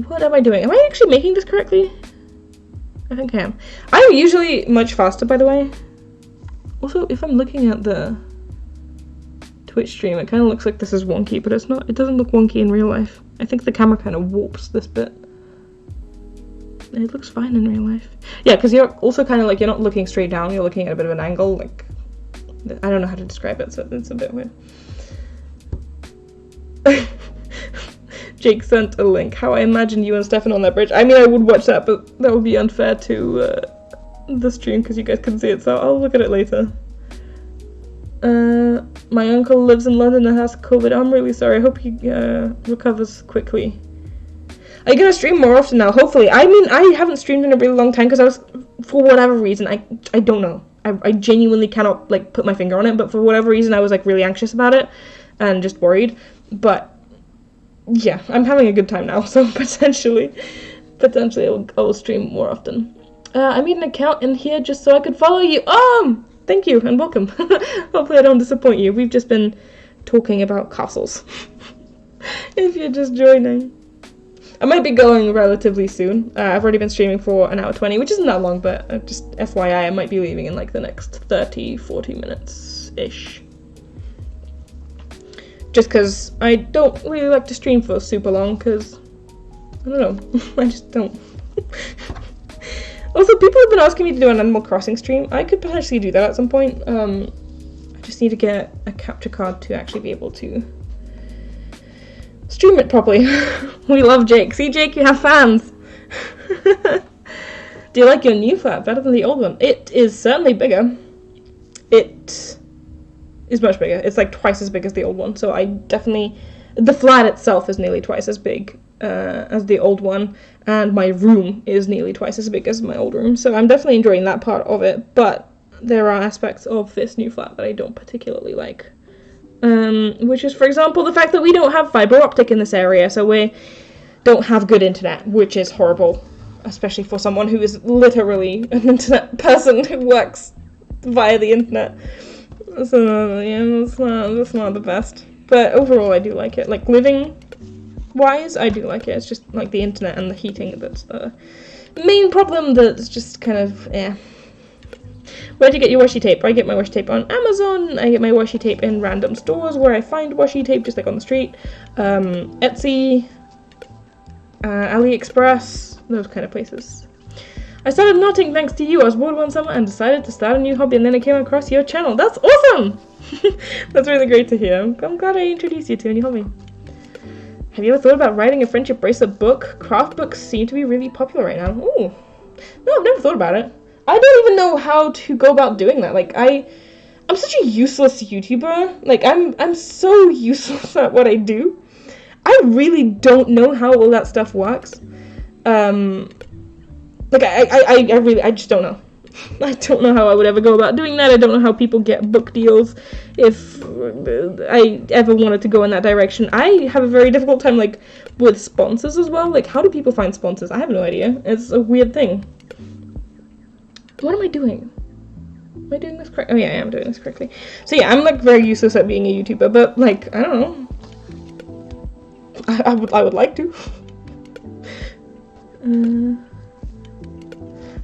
Speaker 1: What am I doing? Am I actually making this correctly? I think I am. I'm usually much faster, by the way. Also, if I'm looking at the Twitch stream, it kind of looks like this is wonky, but it's not. It doesn't look wonky in real life. I think the camera kind of warps this bit. It looks fine in real life. Yeah, because you're also kind of like, you're not looking straight down, you're looking at a bit of an angle, like, I don't know how to describe it, so it's a bit weird. Jake sent a link. How I imagine you and Stefan on that bridge. I mean, I would watch that, but that would be unfair to the stream because you guys couldn't see it, so I'll look at it later. My uncle lives in London and has COVID. I'm really sorry. I hope he recovers quickly. Are you gonna stream more often now? Hopefully. I mean, I haven't streamed in a really long time because I was, for whatever reason, I don't know. I genuinely cannot, like, put my finger on it, but for whatever reason I was, like, really anxious about it and just worried. But yeah, I'm having a good time now, so potentially I'll stream more often. I made an account in here just so I could follow you. Thank you and welcome. Hopefully I don't disappoint you. We've just been talking about castles. If you're just joining. I might be going relatively soon. I've already been streaming for 1 hour 20, which isn't that long, but just FYI, I might be leaving in like the next 30-40 minutes-ish. Just because I don't really like to stream for super long, because, I don't know, I just don't. Also, people have been asking me to do an Animal Crossing stream. I could potentially do that at some point. I just need to get a capture card to actually be able to stream it properly. We love Jake. See, Jake, you have fans. Do you like your new flat better than the old one? It is certainly bigger. It is much bigger. It's like twice as big as the old one. So I definitely... The flat itself is nearly twice as big as the old one. And my room is nearly twice as big as my old room. So I'm definitely enjoying that part of it. But there are aspects of this new flat that I don't particularly like. Which is, for example, the fact that we don't have fiber optic in this area, so we don't have good internet, which is horrible, especially for someone who is literally an internet person who works via the internet. So, yeah, that's not the best. But overall, I do like it. Like, living-wise, I do like it. It's just, like, the internet and the heating that's the main problem that's just kind of, Where'd you get your washi tape? I get my washi tape on Amazon. I get my washi tape in random stores where I find washi tape, just like on the street. Etsy, AliExpress, those kind of places. I started knotting thanks to you. I was bored one summer and decided to start a new hobby, and then I came across your channel. That's awesome! That's really great to hear. I'm glad I introduced you to a new hobby. Have you ever thought about writing a friendship bracelet book? Craft books seem to be really popular right now. Ooh. No, I've never thought about it. I don't even know how to go about doing that. Like, I'm such a useless YouTuber. Like, I'm so useless at what I do. I really don't know how all that stuff works. Like, I just don't know. I don't know how I would ever go about doing that. I don't know how people get book deals if I ever wanted to go in that direction. I have a very difficult time, like, with sponsors as well. Like, how do people find sponsors? I have no idea. It's a weird thing. What am I doing? Am I doing this correct? Oh yeah, I am doing this correctly. So yeah, I'm like very useless at being a YouTuber, but like, I don't know. I would like to.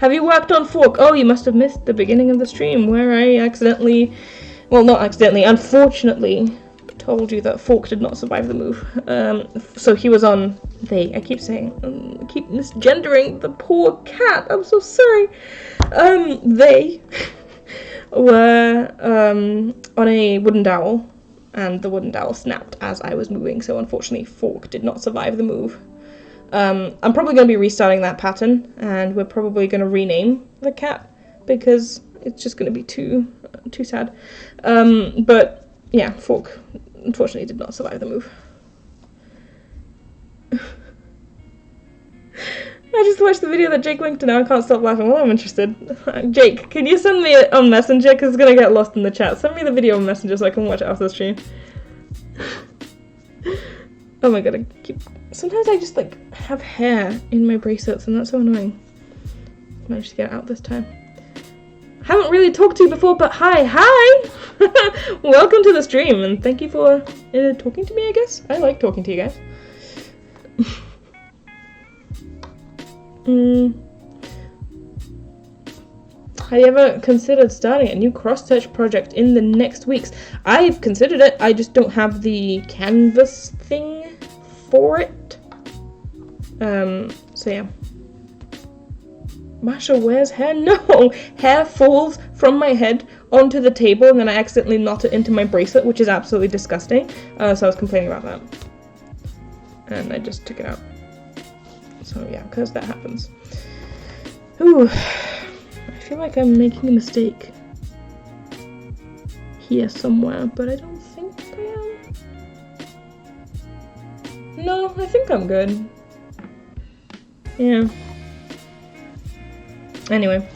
Speaker 1: Have you worked on Fork? Oh, you must have missed the beginning of the stream where I accidentally, well, not accidentally, unfortunately told you that Fork did not survive the move. So he was on they. I keep saying, I keep misgendering the poor cat. I'm so sorry. They were on a wooden dowel, and the wooden dowel snapped as I was moving. So unfortunately, Fork did not survive the move. I'm probably going to be restarting that pattern, and we're probably going to rename the cat because it's just going to be too sad. But yeah, Fork unfortunately did not survive the move. I just watched the video that Jake linked and now I can't stop laughing. Well, I'm interested. Jake, can you send me it on Messenger? Because it's going to get lost in the chat. Send me the video on Messenger so I can watch it after the stream. Oh my god, sometimes I just, like, have hair in my bracelets and that's so annoying. Managed to get it out this time. Haven't really talked to you before, but hi! Welcome to the stream, and thank you for talking to me, I guess? I like talking to you guys. Have you ever considered starting a new cross-stitch project in the next weeks? I've considered it, I just don't have the canvas thing for it. So yeah. Masha wears hair? No! Hair falls from my head onto the table and then I accidentally knot it into my bracelet, which is absolutely disgusting. So I was complaining about that. And I just took it out. So yeah, because that happens. Ooh. I feel like I'm making a mistake here somewhere, but I don't think I am. No, I think I'm good. Yeah. Anyway.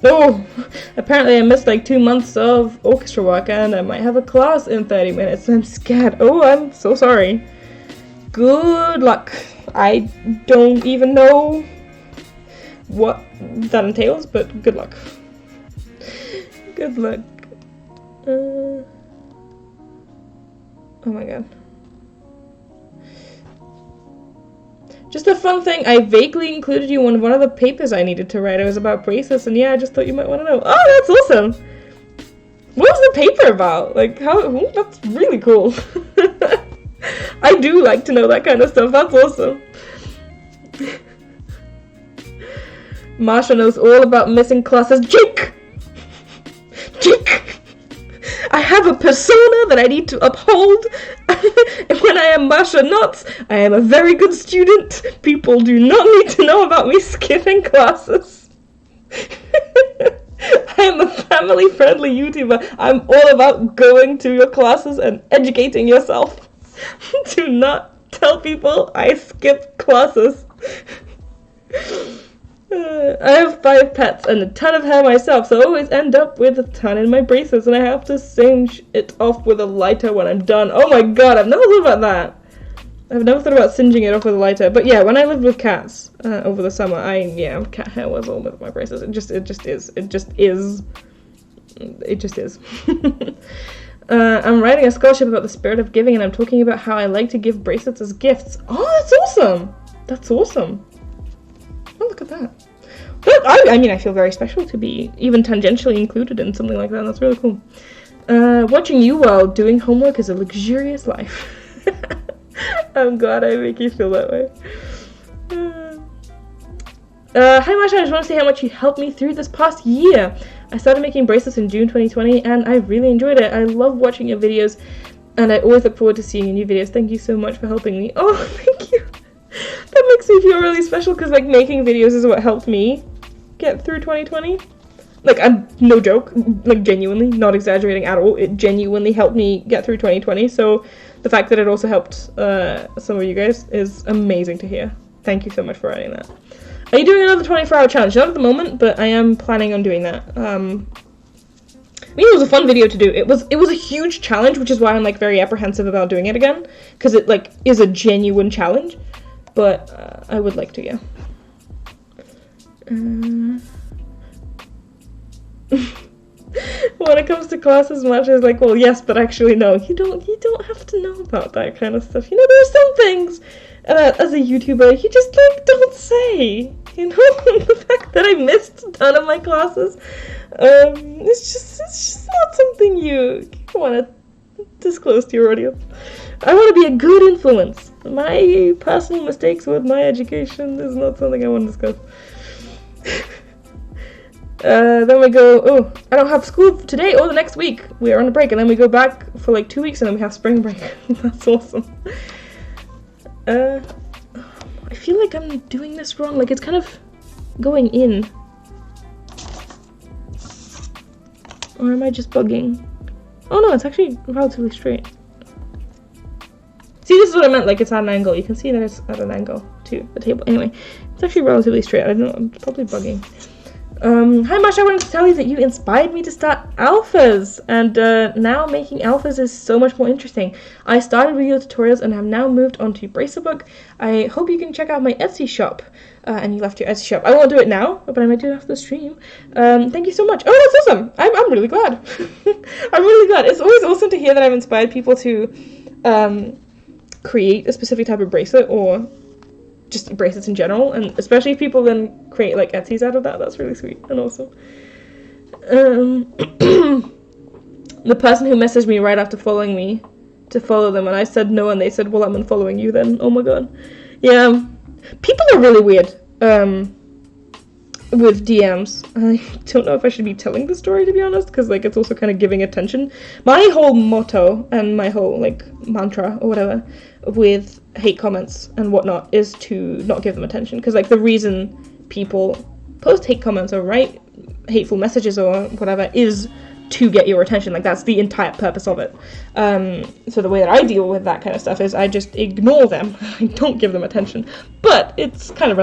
Speaker 1: Oh, apparently I missed like 2 months of orchestra work and I might have a class in 30 minutes. I'm scared. Oh, I'm so sorry. Good luck. I don't even know what that entails, but good luck. Good luck. Oh my god. Just a fun thing, I vaguely included you on one of the papers I needed to write. It was about bracelets, and yeah, I just thought you might want to know. Oh, that's awesome! What was the paper about? Like, how? Ooh, that's really cool. I do like to know that kind of stuff. That's awesome. Masha knows all about missing classes. Jake! Jake! I have a persona that I need to uphold. And when I am Masha Nuts, I am a very good student. People do not need to know about me skipping classes. I am a family-friendly YouTuber. I'm all about going to your classes and educating yourself. Do not tell people I skip classes. I have 5 pets and a ton of hair myself, so I always end up with a ton in my bracelets, and I have to singe it off with a lighter when I'm done. Oh my god, I've never thought about that. I've never thought about singeing it off with a lighter. But yeah, when I lived with cats over the summer, cat hair was all over my bracelets. It just is. I'm writing a scholarship about the spirit of giving, and I'm talking about how I like to give bracelets as gifts. Oh, that's awesome. That's awesome. Oh, look at that. But I mean, I feel very special to be even tangentially included in something like that. That's really cool. Watching you while doing homework is a luxurious life. I'm glad I make you feel that way. Hi Masha, I just want to say how much you helped me through this past year. I started making bracelets in June 2020 and I really enjoyed it. I love watching your videos and I always look forward to seeing your new videos. Thank you so much for helping me. Oh, thank you. That makes me feel really special because like making videos is what helped me get through 2020. Like, I'm no joke, like genuinely, not exaggerating at all, it genuinely helped me get through 2020, so the fact that it also helped some of you guys is amazing to hear. Thank you so much for writing that. Are you doing another 24-hour challenge? Not at the moment, but I am planning on doing that. I mean, it was a fun video to do. It was a huge challenge, which is why I'm like very apprehensive about doing it again, because it like is a genuine challenge, but I would like to, yeah. When it comes to classes, Masha is like, well, yes, but actually, no. You don't have to know about that kind of stuff. You know, there are some things as a YouTuber you just like don't say. You know, the fact that I missed a ton of my classes, it's just not something you want to disclose to your audience. I want to be a good influence. My personal mistakes with my education is not something I want to discuss. Then we go, oh, I don't have school today or the next week. We are on a break, and then we go back for like 2 weeks, and then we have spring break. That's awesome. I feel like I'm doing this wrong. Like, it's kind of going in. Or am I just bugging? Oh no, it's actually relatively straight. See, this is what I meant, like it's at an angle. You can see that it's at an angle to the table. Anyway, it's actually relatively straight. I don't know, I'm probably bugging. Hi Masha, I wanted to tell you that you inspired me to start alphas, and now making alphas is so much more interesting. I started with your tutorials and have now moved on to Bracelet book. I hope you can check out my Etsy shop. And you left your Etsy shop. I won't do it now, but I might do it after the stream. Thank you so much. Oh, that's awesome. I'm really glad. I'm really glad. It's always awesome to hear that I've inspired people to create a specific type of bracelet or just bracelets in general, and especially if people then create like Etsy's out of that. That's really sweet and awesome. The person who messaged me right after following me to follow them, and I said no, and they said, well, I'm unfollowing you then. Oh my god. Yeah, people are really weird with DMs. I don't know if I should be telling the story, to be honest, because like it's also kind of giving attention. My whole motto and my whole like mantra or whatever with hate comments and whatnot is to not give them attention, because like the reason people post hate comments or write hateful messages or whatever is to get your attention. Like, that's the entire purpose of it. So the way that I deal with that kind of stuff is I just ignore them. I don't give them attention. But it's kind of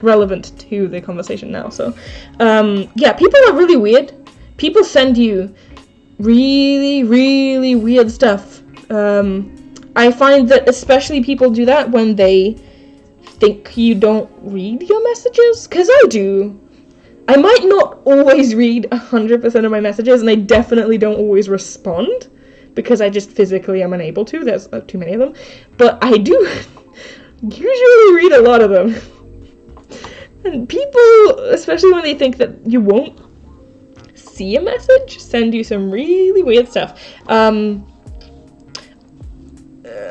Speaker 1: relevant to the conversation now. So, yeah, people are really weird. People send you really, really weird stuff. I find that especially people do that when they think you don't read your messages, because I do. I might not always read 100% of my messages, and I definitely don't always respond, because I just physically am unable to. There's too many of them. But I do usually read a lot of them. And people, especially when they think that you won't see a message, send you some really weird stuff.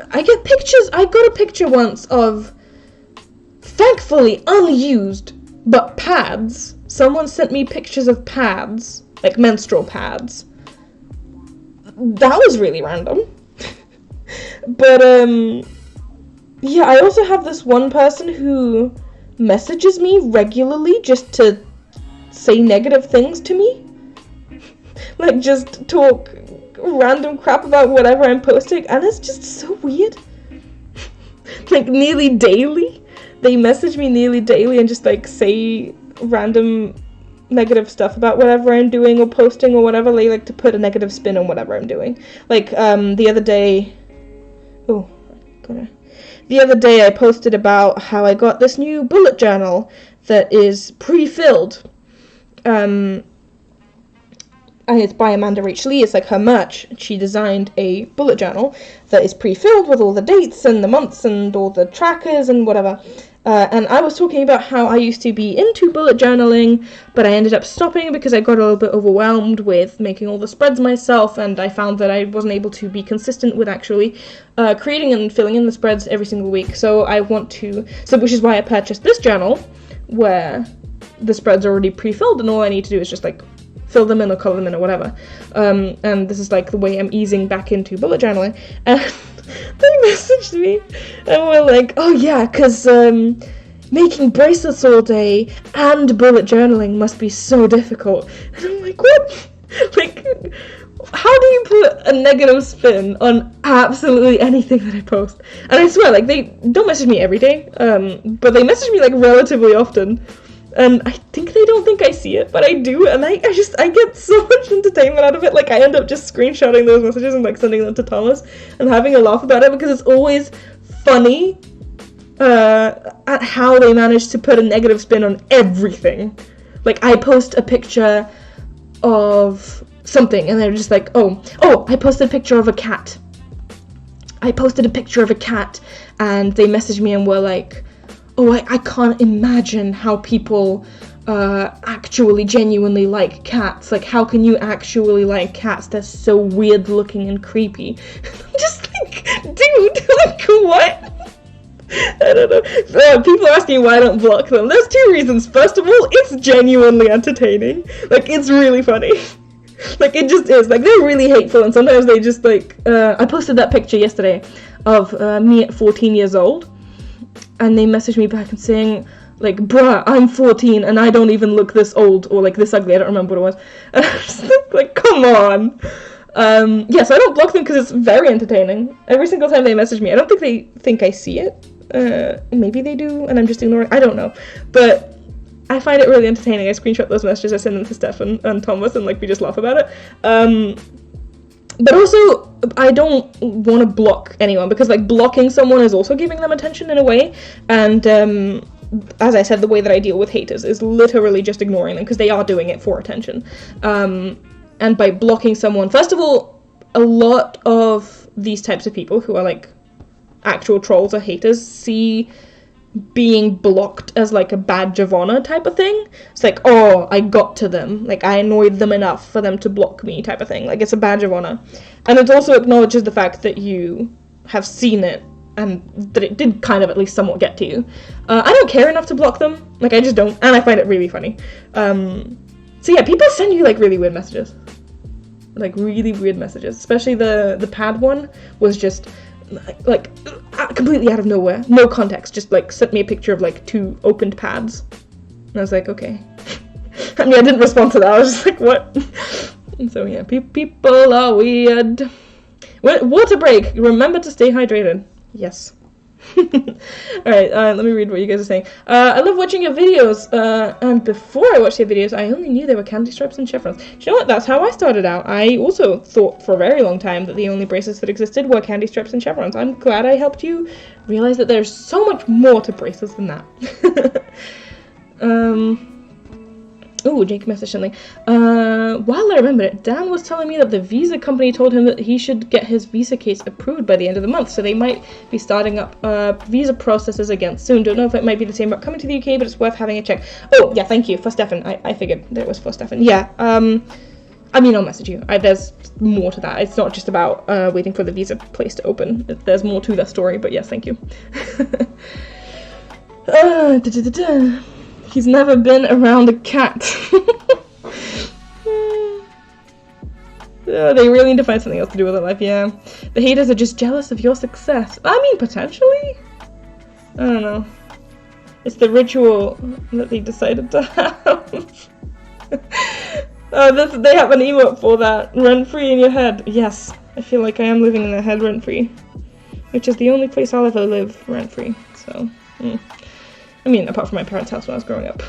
Speaker 1: I get pictures. I got a picture once of, thankfully unused, but pads. Someone sent me pictures of pads, like menstrual pads. That was really random. But, yeah, I also have this one person who messages me regularly just to say negative things to me. Like, just talk random crap about whatever I'm posting, and it's just so weird. Like, nearly daily. They message me nearly daily and just, like, say random negative stuff about whatever I'm doing or posting or whatever. They like to put a negative spin on whatever I'm doing. Like, the other day... The other day I posted about how I got this new bullet journal that is pre-filled. And it's by Amanda Rach Lee. It's like her merch. She designed a bullet journal that is pre-filled with all the dates and the months and all the trackers and whatever. And I was talking about how I used to be into bullet journaling, but I ended up stopping because I got a little bit overwhelmed with making all the spreads myself, and I found that I wasn't able to be consistent with actually creating and filling in the spreads every single week. So which is why I purchased this journal, where the spreads are already pre-filled, and all I need to do is just like fill them in or color them in or whatever. And this is like the way I'm easing back into bullet journaling. And they messaged me and were like, oh yeah, because making bracelets all day and bullet journaling must be so difficult. And I'm like, what? Like, how do you put a negative spin on absolutely anything that I post? And I swear, like, they don't message me every day, but they message me like relatively often. And I think they don't think I see it, but I do, and I get so much entertainment out of it. Like, I end up just screenshotting those messages and, like, sending them to Thomas and having a laugh about it, because it's always funny at how they manage to put a negative spin on everything. Like, I post a picture of something, and they're just like, oh, I posted a picture of a cat. And they messaged me and were like, oh, I can't imagine how people actually genuinely like cats. Like, how can you actually like cats? They're so weird looking and creepy. I'm just like, dude, like, what? I don't know. People ask me why I don't block them. There's two reasons. First of all, it's genuinely entertaining. Like, it's really funny. Like, it just is. Like, they're really hateful, and sometimes they just, like, I posted that picture yesterday of me at 14 years old. And they messaged me back and saying, like, bruh, I'm 14 and I don't even look this old or, like, this ugly. I don't remember what it was. And I was just like, come on. Yeah, so I don't block them because it's very entertaining. Every single time they message me, I don't think they think I see it. Maybe they do and I'm just ignoring. I don't know. But I find it really entertaining. I screenshot those messages, I send them to Steph and Thomas, and, like, we just laugh about it. But also, I don't want to block anyone, because, like, blocking someone is also giving them attention in a way, and, as I said, the way that I deal with haters is literally just ignoring them, because they are doing it for attention. And by blocking someone, first of all, a lot of these types of people who are, like, actual trolls or haters see being blocked as, like, a badge of honor type of thing. It's like, oh, I got to them. Like, I annoyed them enough for them to block me type of thing. Like, it's a badge of honor. And it also acknowledges the fact that you have seen it and that it did kind of at least somewhat get to you. I don't care enough to block them. Like, I just don't. And I find it really funny. So yeah, people send you, like, really weird messages. Like, really weird messages. Especially the pad one was just... like, completely out of nowhere, no context, just, like, sent me a picture of, like, 2 opened pads, and I was like, okay. I Yeah, I didn't respond to that. I was just like, what? And so yeah, people are weird. Water break. Remember to stay hydrated. Yes. Alright, let me read what you guys are saying. I love watching your videos, and before I watched your videos, I only knew they were candy stripes and chevrons. Do you know what? That's how I started out. I also thought for a very long time that the only bracelets that existed were candy stripes and chevrons. I'm glad I helped you realize that there's so much more to bracelets than that. Oh, Jake messaged something. While I remember it, Dan was telling me that the visa company told him that he should get his visa case approved by the end of the month, so they might be starting up visa processes again soon. Don't know if it might be the same about coming to the UK, but it's worth having a check. Oh, yeah, thank you. For Stefan. I figured that it was for Stefan. Yeah, I mean, I'll message you. There's more to that. It's not just about waiting for the visa place to open. There's more to that story, but yes, thank you. He's never been around a cat. They really need to find something else to do with their life, yeah. The haters are just jealous of your success. I mean, potentially? I don't know. It's the ritual that they decided to have. They have an emote for that. Rent-free in your head. Yes, I feel like I am living in their head rent-free. Which is the only place I'll ever live rent-free, so... I mean, apart from my parents' house when I was growing up.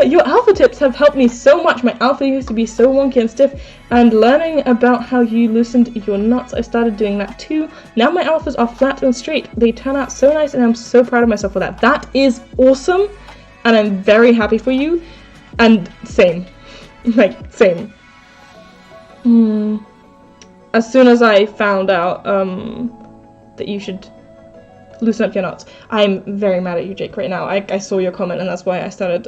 Speaker 1: Your alpha tips have helped me so much. My alpha used to be so wonky and stiff, and learning about how you loosened your nuts, I started doing that too. Now my alphas are flat and straight. They turn out so nice, and I'm so proud of myself for that. That is awesome, and I'm very happy for you. And same. Like, same. As soon as I found out, that you should loosen up your knots. I'm very mad at you, Jake, right now. I saw your comment, and that's why I started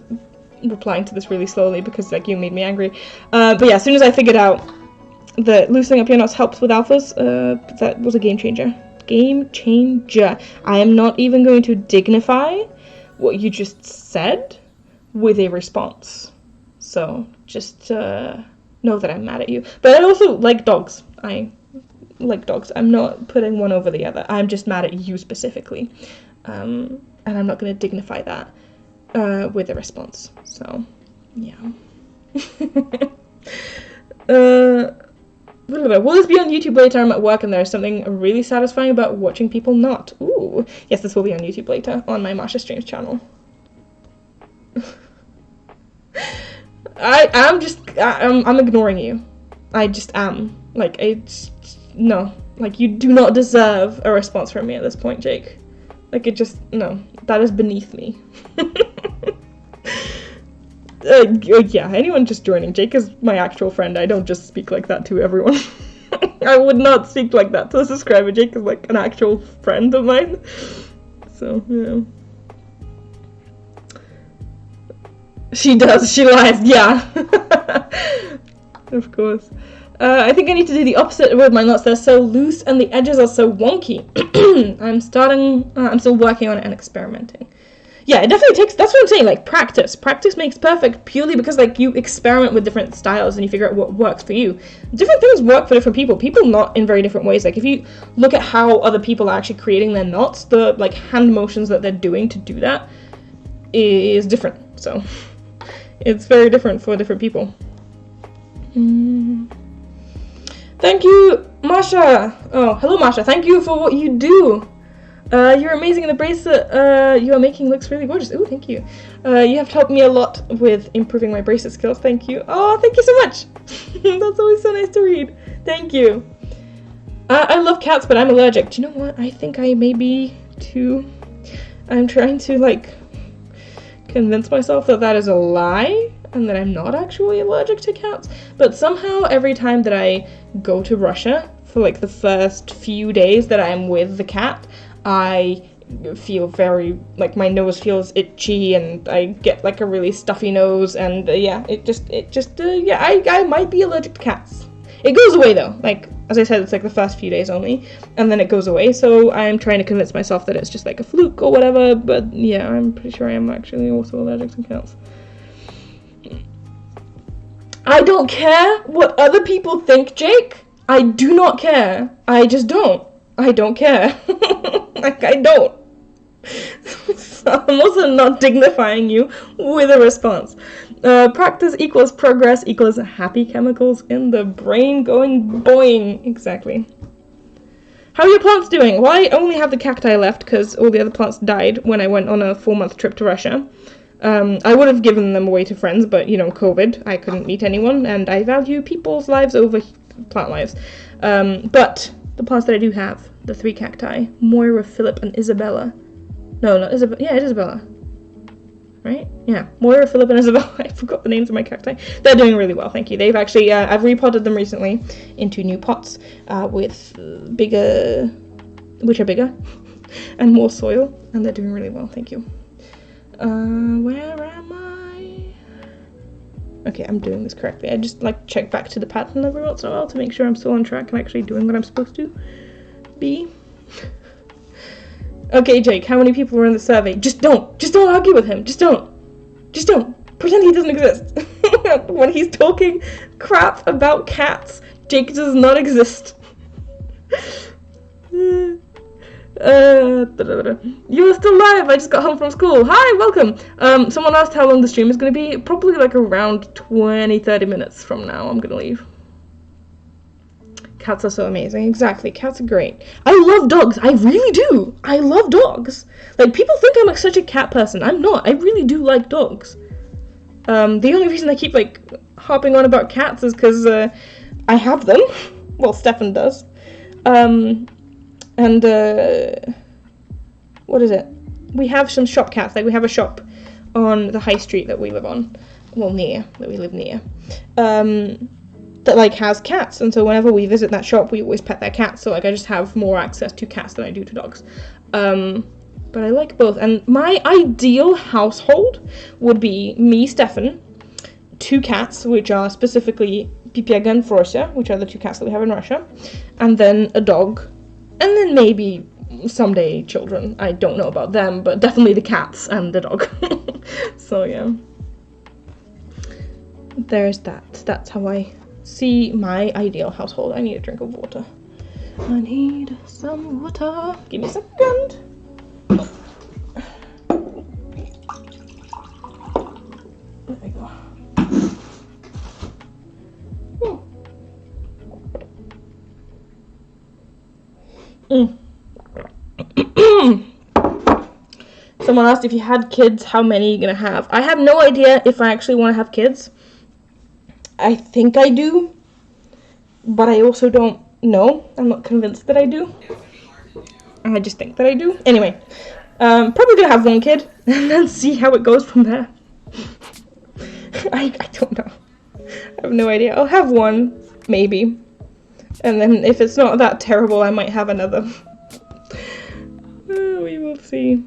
Speaker 1: replying to this really slowly, because, like, you made me angry. But yeah, as soon as I figured out that loosening up your knots helps with alphas, that was a game changer. Game changer. I am not even going to dignify what you just said with a response. So, just know that I'm mad at you. But I also like dogs. I like dogs. I'm not putting one over the other. I'm just mad at you specifically. And I'm not going to dignify that with a response. So, yeah. Will this be on YouTube later? I'm at work and there's something really satisfying about watching people not. Ooh. Yes, this will be on YouTube later on my Masha Streams channel. I'm ignoring you. I just am. Like, no. Like, you do not deserve a response from me at this point, Jake. Like, no. That is beneath me. Yeah, anyone just joining. Jake is my actual friend. I don't just speak like that to everyone. I would not speak like that to a subscriber. Jake is, like, an actual friend of mine. So, yeah. She does. She lies. Yeah. Of course. I think I need to do the opposite with my knots. They're so loose and the edges are so wonky. I'm still working on it and experimenting. Yeah, it definitely takes, that's what I'm saying, like, practice. Practice makes perfect, purely because, like, you experiment with different styles and you figure out what works for you. Different things work for different people. People knot in very different ways. Like, if you look at how other people are actually creating their knots, the, like, hand motions that they're doing to do that is different. So, it's very different for different people. Thank you, Masha! Oh, hello, Masha. Thank you for what you do. You're amazing, and the bracelet you are making looks really gorgeous. Ooh, thank you. You have helped me a lot with improving my bracelet skills. Thank you. Oh, thank you so much. That's always so nice to read. Thank you. I love cats, but I'm allergic. Do you know what? I think I may be too. I'm trying to, like, convince myself that that is a lie and that I'm not actually allergic to cats. But somehow every time that I go to Russia for, like, the first few days that I'm with the cat, I feel very, like, my nose feels itchy and I get, like, a really stuffy nose, and yeah, yeah, I might be allergic to cats. It goes away though, like, as I said, it's like the first few days only, and then it goes away, so I'm trying to convince myself that it's just like a fluke or whatever, but yeah, I'm pretty sure I am actually also allergic to cats. I don't care what other people think, Jake. I do not care. I just don't. I don't care. Like, I don't. I'm also not dignifying you with a response. Practice equals progress equals happy chemicals in the brain going boing. Exactly. How are your plants doing? Well, I only have the cacti left because all the other plants died when I went on a 4-month trip to Russia. I would have given them away to friends, but, you know, COVID, I couldn't meet anyone, and I value people's lives over plant lives. But the plants that I do have, the 3 cacti, Moira, Philip, and Isabella. No, not Isabella. Yeah, it is Isabella. Right? Yeah. Moira, Philip, and Isabella. I forgot the names of my cacti. They're doing really well, thank you. They've actually, I've repotted them recently into new pots with bigger, which are bigger, and more soil, and they're doing really well, thank you. Where am I? Okay, I'm doing this correctly. I just like check back to the pattern every once in a while to make sure I'm still on track and actually doing what I'm supposed to be. Okay, Jake, how many people were in the survey? Just don't argue with him. Just don't. Pretend he doesn't exist. When he's talking crap about cats, Jake does not exist. You're still live. I just got home from school. Hi, welcome. Someone asked how long the stream is going to be. Probably like around 20-30 minutes from now I'm going to leave. Cats are so amazing. Exactly. Cats are great. I love dogs. I really do. I love dogs. Like, people think I'm like such a cat person. I'm not. I really do like dogs. The only reason I keep like hopping on about cats is because I have them. Well, Stefan does. And, what is it? We have some shop cats, like we have a shop on the high street that we live on, well, that we live near, that, like, has cats, and so whenever we visit that shop, we always pet their cats, so, like, I just have more access to cats than I do to dogs. But I like both, and my ideal household would be me, Stefan, 2 cats, which are specifically Pipiega and Frosya, which are the 2 cats that we have in Russia, and then a dog. And then maybe someday children. I don't know about them, but definitely the cats and the dog. So yeah. There's that. That's how I see my ideal household. I need a drink of water. I need some water. Give me a second. There we go. Someone asked if you had kids, how many are you gonna have? I have no idea if I actually want to have kids. I think I do, but I also don't know. I'm not convinced that I do. I just think that I do. Anyway, probably gonna have 1 kid and then see how it goes from there. I don't know. I have no idea. I'll have 1, maybe. And then if it's not that terrible, I might have another. We will see.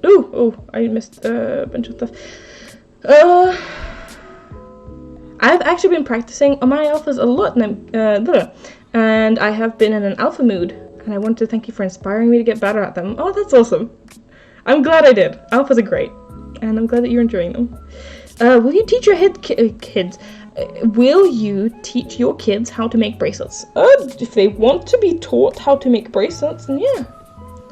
Speaker 1: Oh, I missed a bunch of stuff. I've actually been practicing on my alphas a lot, and I have been in an alpha mood, and I want to thank you for inspiring me to get better at them. Oh, that's awesome. I'm glad I did. Alphas are great, and I'm glad that you're enjoying them. Will you teach your kids? Will you teach your kids how to make bracelets? If they want to be taught how to make bracelets, then yeah.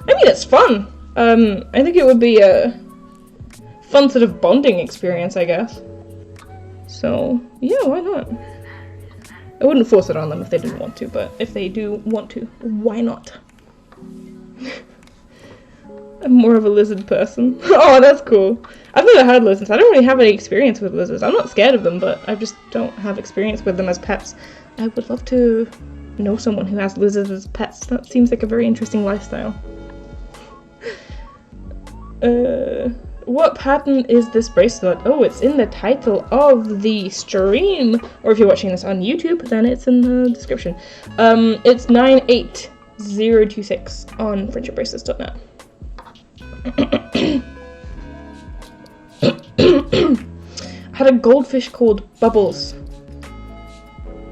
Speaker 1: I mean, it's fun. I think it would be a fun sort of bonding experience, I guess. So, yeah, why not? I wouldn't force it on them if they didn't want to, but if they do want to, why not? I'm more of a lizard person. Oh, that's cool. I've never had lizards. I don't really have any experience with lizards. I'm not scared of them, but I just don't have experience with them as pets. I would love to know someone who has lizards as pets. That seems like a very interesting lifestyle. What pattern is this bracelet? Oh, it's in the title of the stream. Or if you're watching this on YouTube, then it's in the description. It's 98026 on friendshipbracelets.net. I had a goldfish called Bubbles.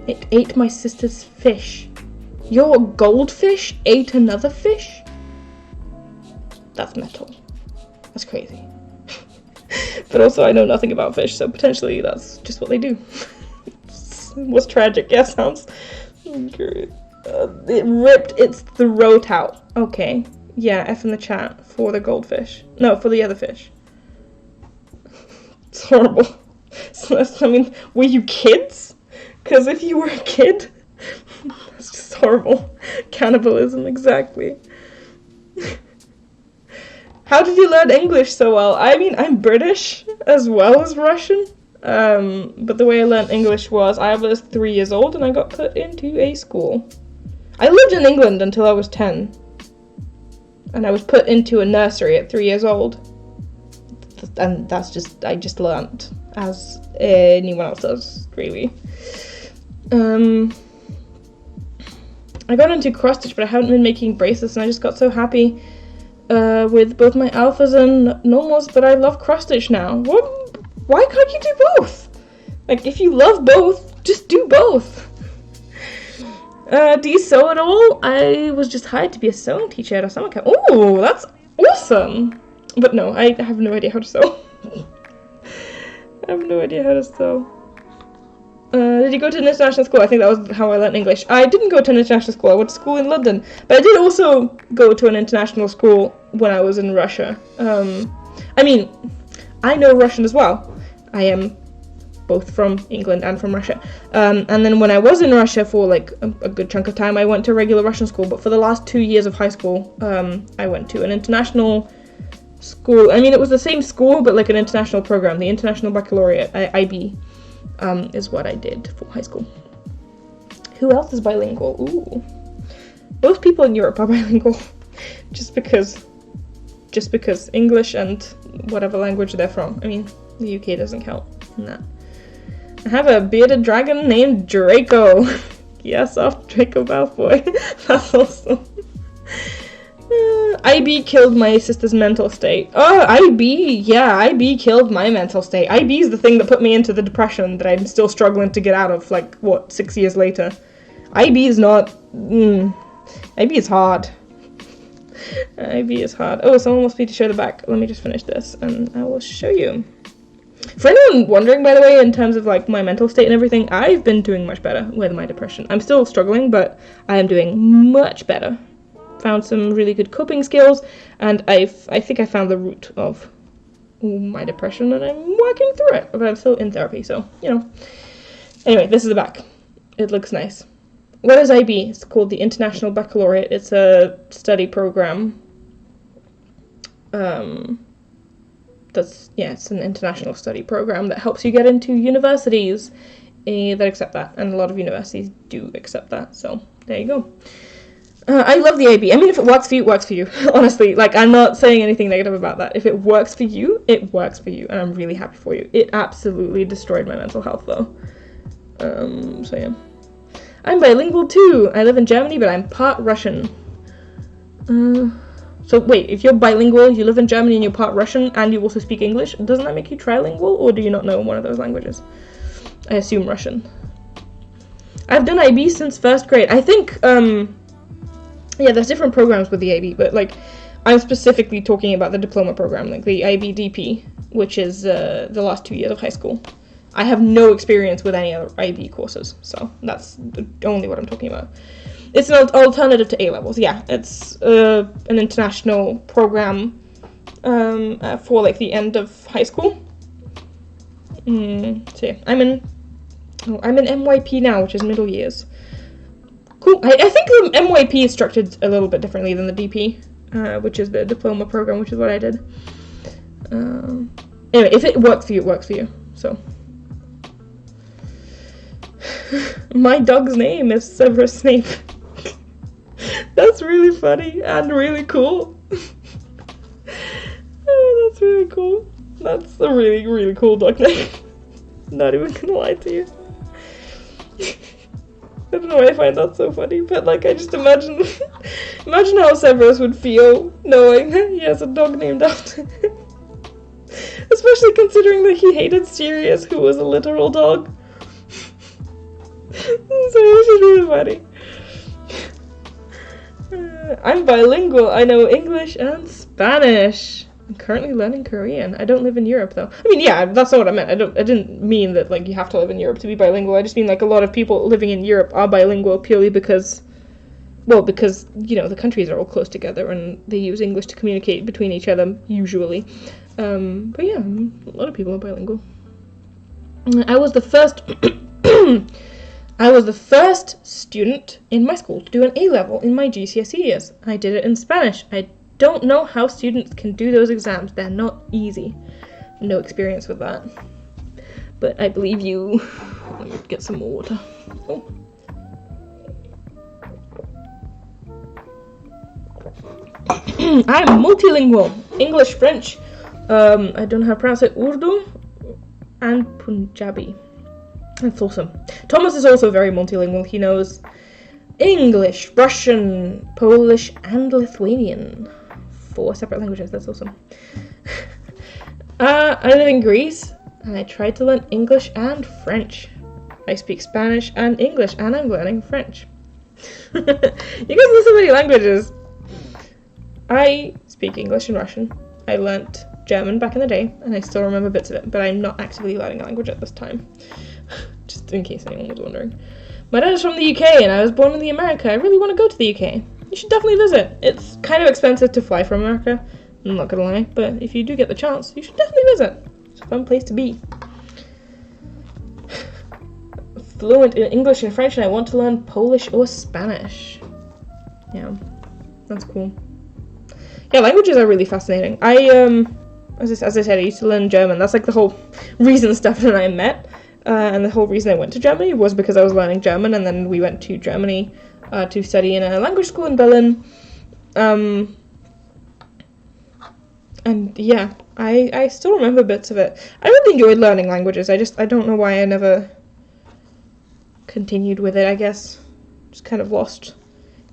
Speaker 1: It ate my sister's fish. Your goldfish ate another fish? That's metal. That's crazy. But also I know nothing about fish, so potentially that's just what they do. What's tragic? Yeah, sounds great. It ripped its throat out. Okay. Yeah, F in the chat for the goldfish. No, for the other fish. It's horrible. So I mean, were you kids? Because if you were a kid, that's just horrible. Cannibalism, exactly. How did you learn English so well? I mean, I'm British as well as Russian. But the way I learned English was I was 3 years old and I got put into a school. I lived in England until I was 10. And I was put into a nursery at 3 years old. And I just learned as anyone else does, really. I got into cross-stitch, but I haven't been making bracelets, and I just got so happy with both my alphas and normals that I love cross-stitch now. Why can't you do both? Like, if you love both, just do both. Do you sew at all? I was just hired to be a sewing teacher at a summer camp. Oh, that's awesome! But no, I have no idea how to sew. I have no idea how to sew. Did you go to an international school? I think that was how I learned English. I didn't go to an international school. I went to school in London. But I did also go to an international school when I was in Russia. I mean, I know Russian as well. I am both from England and from Russia. And then when I was in Russia for like a good chunk of time, I went to regular Russian school. But for the last 2 years of high school, I went to an international school. I mean, it was the same school, but like an international program. The International Baccalaureate, IB, is what I did for high school. Who else is bilingual? Ooh. Most people in Europe are bilingual. just because English and whatever language they're from. I mean, the UK doesn't count in that. I have a bearded dragon named Draco. Yes, after Draco Malfoy. That's awesome. IB killed my sister's mental state. Oh, IB! Yeah, IB killed my mental state. IB is the thing that put me into the depression that I'm still struggling to get out of, like, 6 years later. IB is not... IB is hard. IB is hard. Oh, someone wants me to show the back. Let me just finish this, and I will show you. For anyone wondering, by the way, in terms of, like, my mental state and everything, I've been doing much better with my depression. I'm still struggling, but I am doing much better. Found some really good coping skills, and I think I found the root of my depression, and I'm working through it, but I'm still in therapy, so, you know. Anyway, this is the back. It looks nice. What is IB? It's called the International Baccalaureate. It's a study program. It's an international study program that helps you get into universities that accept that, and a lot of universities do accept that, so there you go. I love the IB. I mean, if it works for you, it works for you. Honestly, like, I'm not saying anything negative about that. If it works for you, it works for you, and I'm really happy for you. It absolutely destroyed my mental health, though. So yeah. I'm bilingual, too. I live in Germany, but I'm part Russian. So wait, if you're bilingual, you live in Germany, and you're part Russian, and you also speak English, doesn't that make you trilingual, or do you not know one of those languages? I assume Russian. I've done IB since 1st grade. I think, yeah, there's different programs with the IB, but, like, I'm specifically talking about the diploma program, like the IBDP, which is the last 2 years of high school. I have no experience with any other IB courses, so that's only what I'm talking about. It's an alternative to A-levels, yeah. It's an international program for, like, the end of high school. So yeah, I'm in MYP now, which is middle years. Cool. I think the MYP is structured a little bit differently than the DP, which is the diploma program, which is what I did. Anyway, if it works for you, it works for you. So, my dog's name is Severus Snape. That's really funny and really cool. Oh, that's really cool. That's a really, really cool dog name. Not even gonna lie to you. I don't know why I find that so funny, but, like, I just imagine how Severus would feel knowing he has a dog named after him. Especially considering that he hated Sirius, who was a literal dog. So this is really funny. I'm bilingual. I know English and Spanish. I'm currently learning Korean. I don't live in Europe, though. I mean, yeah, that's not what I meant. I didn't mean that, like, you have to live in Europe to be bilingual. I just mean, like, a lot of people living in Europe are bilingual purely because well, because, you know, the countries are all close together and they use English to communicate between each other, usually. But yeah, a lot of people are bilingual. I was the first I was the first student in my school to do an A-level in my GCSE years. I did it in Spanish. I don't know how students can do those exams. They're not easy. No experience with that. But I believe you. Let me get some more water. Oh. I'm multilingual. English, French. I don't know how to pronounce it. Urdu and Punjabi. That's awesome. Thomas is also very multilingual. He knows English, Russian, Polish, and Lithuanian. 4 separate languages. That's awesome. I live in Greece, and I tried to learn English and French. I speak Spanish and English, and I'm learning French. You guys know so many languages. I speak English and Russian. I learnt German back in the day, and I still remember bits of it, but I'm not actively learning a language at this time. Just in case anyone was wondering. My dad is from the UK, and I was born in the America. I really want to go to the UK. You should definitely visit. It's kind of expensive to fly from America, I'm not gonna lie, but if you do get the chance, you should definitely visit. It's a fun place to be. Fluent in English and French, and I want to learn Polish or Spanish. Yeah, that's cool. Yeah, languages are really fascinating. As I said, I used to learn German. That's like the whole reason Stefan and I met. And the whole reason I went to Germany was because I was learning German, and then we went to Germany to study in a language school in Berlin. And yeah, I still remember bits of it. I really enjoyed learning languages. I don't know why I never continued with it, I guess. Just kind of lost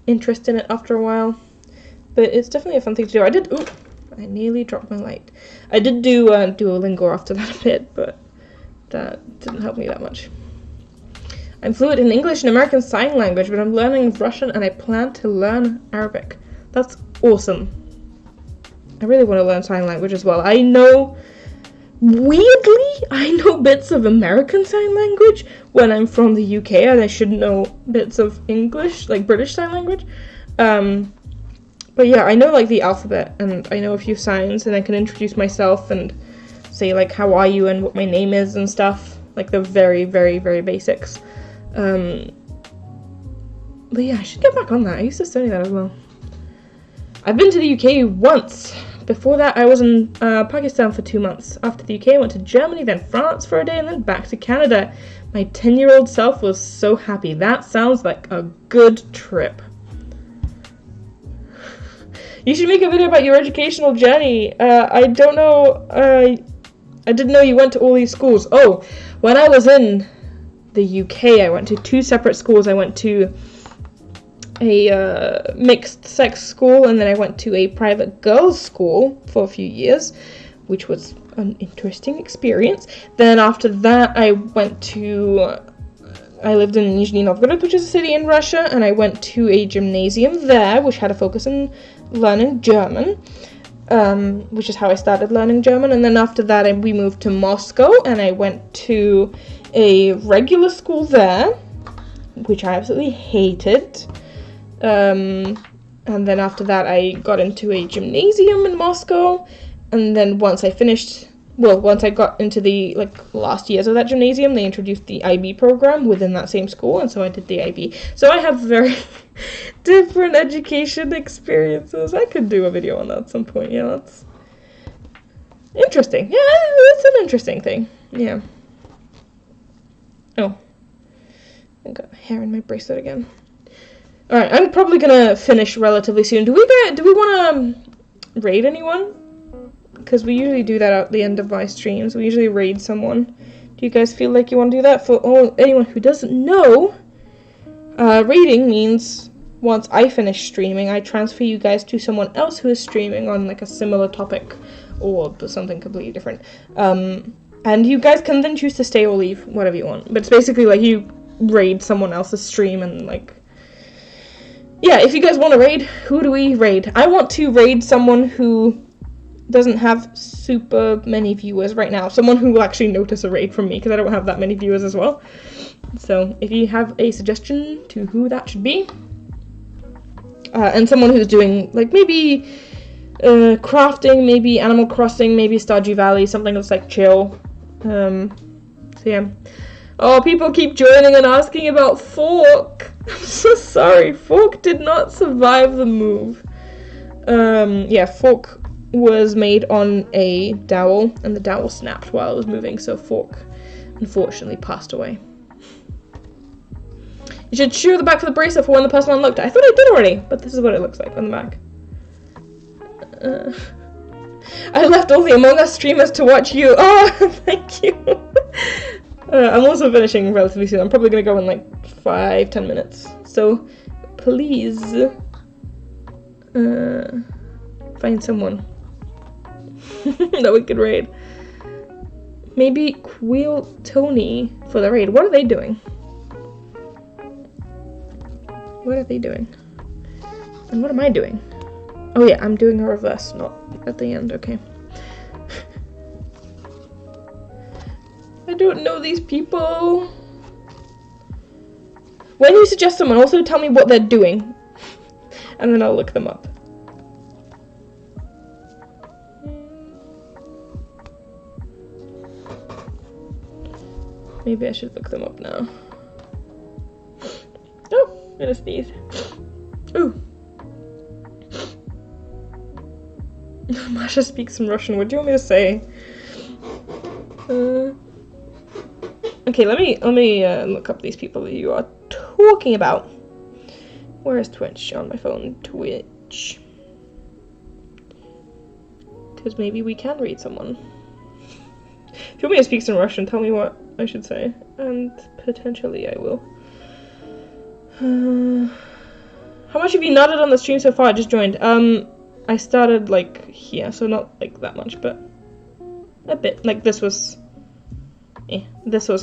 Speaker 1: interest in it after a while. But it's definitely a fun thing to do. I nearly dropped my light. I did do Duolingo after that a bit, but that didn't help me that much. I'm fluent in English and American Sign Language, but I'm learning Russian and I plan to learn Arabic. That's awesome. I really want to learn sign language as well. I know bits of American Sign Language when I'm from the UK, and I should know bits of English, like British Sign Language. But yeah, I know like the alphabet, and I know a few signs, and I can introduce myself and say like how are you and what my name is and stuff, like the very, very, very basics. But yeah, I should get back on that. I used to study that as well. I've been to the UK once. Before that, I was in Pakistan for 2 months. After the UK, I went to Germany, then France for a day, and then back to Canada. My 10-year-old self was so happy. That sounds like a good trip. You should make a video about your educational journey. I don't know. I didn't know you went to all these schools. Oh, when I was in the UK, I went to 2 separate schools. I went to a mixed sex school, and then I went to a private girls' school for a few years, which was an interesting experience. Then after that, I lived in Nizhny Novgorod, which is a city in Russia, and I went to a gymnasium there, which had a focus in learning German, which is how I started learning German. And then after that, we moved to Moscow, and I went to a regular school there, which I absolutely hated. And then after that, I got into a gymnasium in Moscow, and then once I got into the last years of that gymnasium, they introduced the IB program within that same school, and so I did the IB. So I have very different education experiences. I could do a video on that at some point. Yeah, that's interesting. Yeah, it's an interesting thing. Yeah. Oh, I got hair in my bracelet again. All right, I'm probably gonna finish relatively soon. Do we want to raid anyone? Because we usually do that at the end of my streams. We usually raid someone. Do you guys feel like you want to do that? For anyone who doesn't know, raiding means once I finish streaming, I transfer you guys to someone else who is streaming on like a similar topic or something completely different. And you guys can then choose to stay or leave, whatever you want. But it's basically like you raid someone else's stream and yeah, if you guys want to raid, who do we raid? I want to raid someone who doesn't have super many viewers right now. Someone who will actually notice a raid from me, because I don't have that many viewers as well. So if you have a suggestion to who that should be, and someone who's doing, like, maybe crafting, maybe Animal Crossing, maybe Stardew Valley, something that's, like, chill. So, yeah. Oh, people keep joining and asking about Fork. I'm so sorry. Fork did not survive the move. Yeah, Fork was made on a dowel, and the dowel snapped while it was moving, so Fork unfortunately passed away. You should show the back of the bracelet for when the person unlocked it. I thought I did already, but this is what it looks like on the back. I left all the Among Us streamers to watch you. Oh, thank you. I'm also finishing relatively soon. I'm probably going to go in like 5-10 minutes. So, please, find someone that we could raid. Maybe Queel Tony for the raid. What are they doing? What are they doing? And what am I doing? Oh yeah, I'm doing a reverse, not at the end, okay. I don't know these people. When you suggest someone, also tell me what they're doing. And then I'll look them up. Maybe I should look them up now. Oh, I'm gonna sneeze. Ooh. Masha speaks some Russian. What do you want me to say? Okay, let me look up these people that you are talking about. Where is Twitch on my phone? Twitch. Because maybe we can read someone. If you want me to speak some Russian, tell me what I should say, and potentially I will. How much have you nutted on the stream so far? I just joined. I started like here, so not like that much, but a bit. Like this was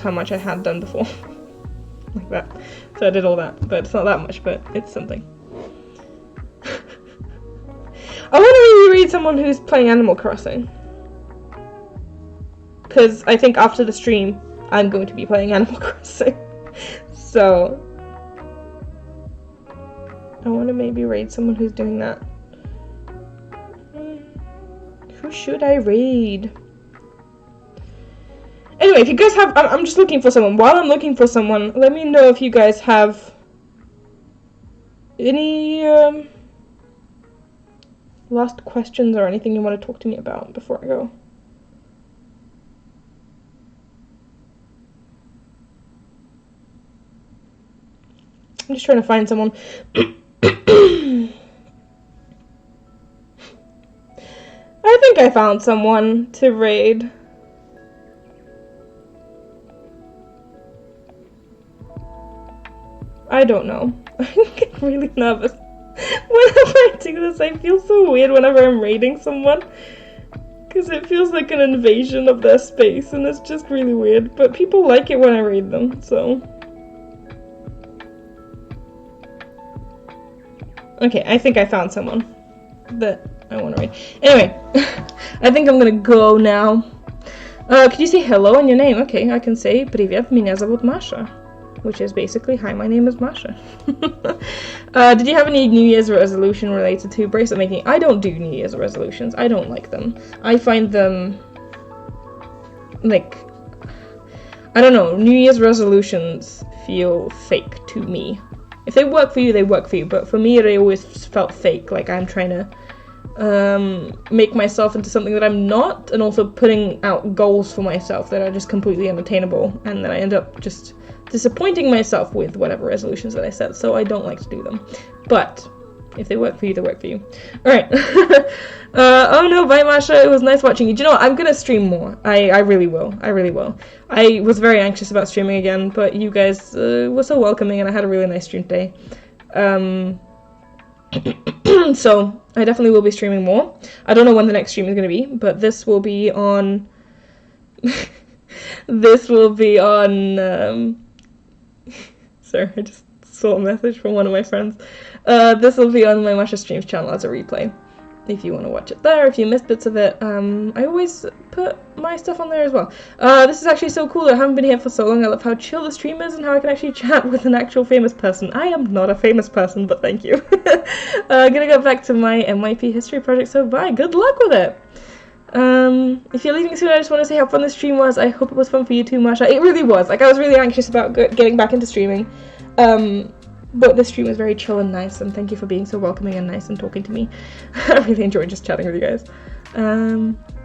Speaker 1: how much I had done before. Like that. So I did all that, but it's not that much, but it's something. I want to maybe read someone who's playing Animal Crossing. Because I think after the stream, I'm going to be playing Animal Crossing. So, I want to maybe raid someone who's doing that. Who should I raid? Anyway, if you guys have... I'm just looking for someone. While I'm looking for someone, let me know if you guys have any last questions or anything you want to talk to me about before I go. I'm just trying to find someone. I think I found someone to raid. I don't know. I get really nervous whenever I do this. I feel so weird whenever I'm raiding someone. Because it feels like an invasion of their space and it's just really weird. But people like it when I raid them, so... Okay, I think I found someone that I want to read. Anyway, I think I'm gonna go now. Could you say hello and your name? Okay, I can say Привет, меня зовут Masha. Which is basically, hi, my name is Masha. Did you have any New Year's resolution related to bracelet making? I don't do New Year's resolutions. I don't like them. I find them, like, I don't know, New Year's resolutions feel fake to me. If they work for you, they work for you. But for me, they always felt fake. Like I'm trying to make myself into something that I'm not, and also putting out goals for myself that are just completely unattainable. And then I end up just disappointing myself with whatever resolutions that I set. So I don't like to do them. But if they work for you, they work for you. Alright. Oh no, bye Masha, it was nice watching you. Do you know what? I'm gonna stream more. I really will. I really will. I was very anxious about streaming again, but you guys were so welcoming and I had a really nice stream today. So, I definitely will be streaming more. I don't know when the next stream is gonna be, but this will be on... this will be on... Sorry, I just saw a message from one of my friends. This will be on my Masha Streams channel as a replay. if you want to watch it there, if you missed bits of it. I always put my stuff on there as well. This is actually so cool. I haven't been here for so long. I love how chill the stream is and how I can actually chat with an actual famous person. I am not a famous person, but thank you. Gonna go back to my MYP history project, so bye. Good luck with it. If you're leaving soon, I just want to say how fun the stream was. I hope it was fun for you too, Masha. It really was. Like, I was really anxious about getting back into streaming. But the stream was very chill and nice, and thank you for being so welcoming and nice and talking to me. I really enjoyed just chatting with you guys.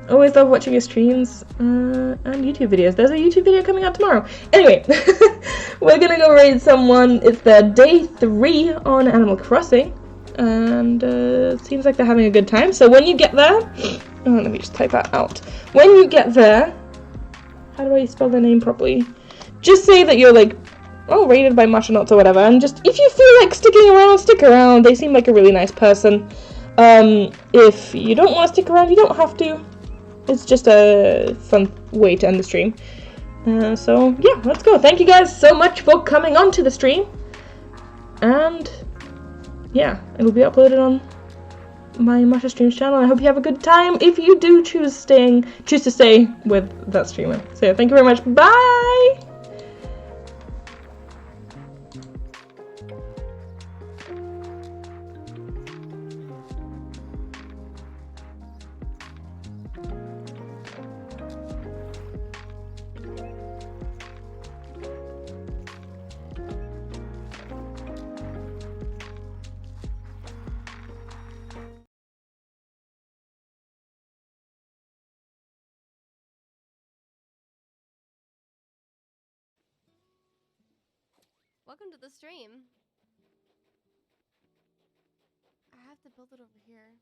Speaker 1: Always love watching your streams and YouTube videos. There's a YouTube video coming out tomorrow. Anyway, we're gonna go raid someone. It's the day 3 on Animal Crossing, and it seems like they're having a good time. So when you get there, let me just type that out. When you get there, how do I spell their name properly? Just say that you're like, rated by Masha or whatever, and just, if you feel like sticking around, stick around. They seem like a really nice person. If you don't want to stick around, you don't have to. It's just a fun way to end the stream. So, yeah, let's go. Thank you guys so much for coming onto the stream. And, yeah, it'll be uploaded on my Masha Streams channel. I hope you have a good time if you do choose to stay with that streamer. So, thank you very much. Bye!
Speaker 2: Welcome to the stream. I have to build it over here.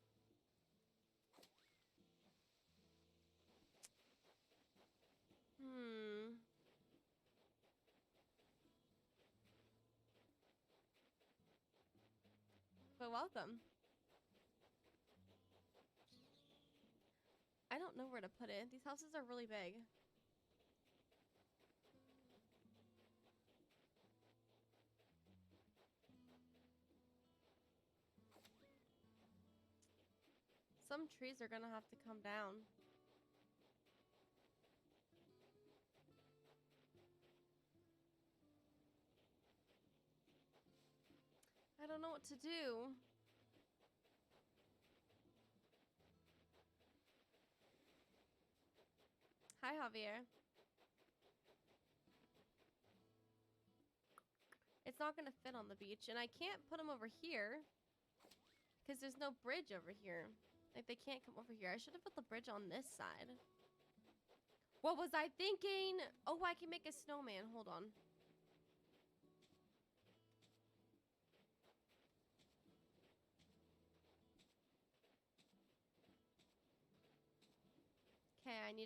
Speaker 2: But welcome. I don't know where to put it. These houses are really big. Some trees are gonna have to come down. I don't know what to do. Hi, Javier. It's not gonna fit on the beach, and I can't put them over here because there's no bridge over here. Like, they can't come over here. I should have put the bridge on this side. What was I thinking? Oh, I can make a snowman. Hold on. Okay, I need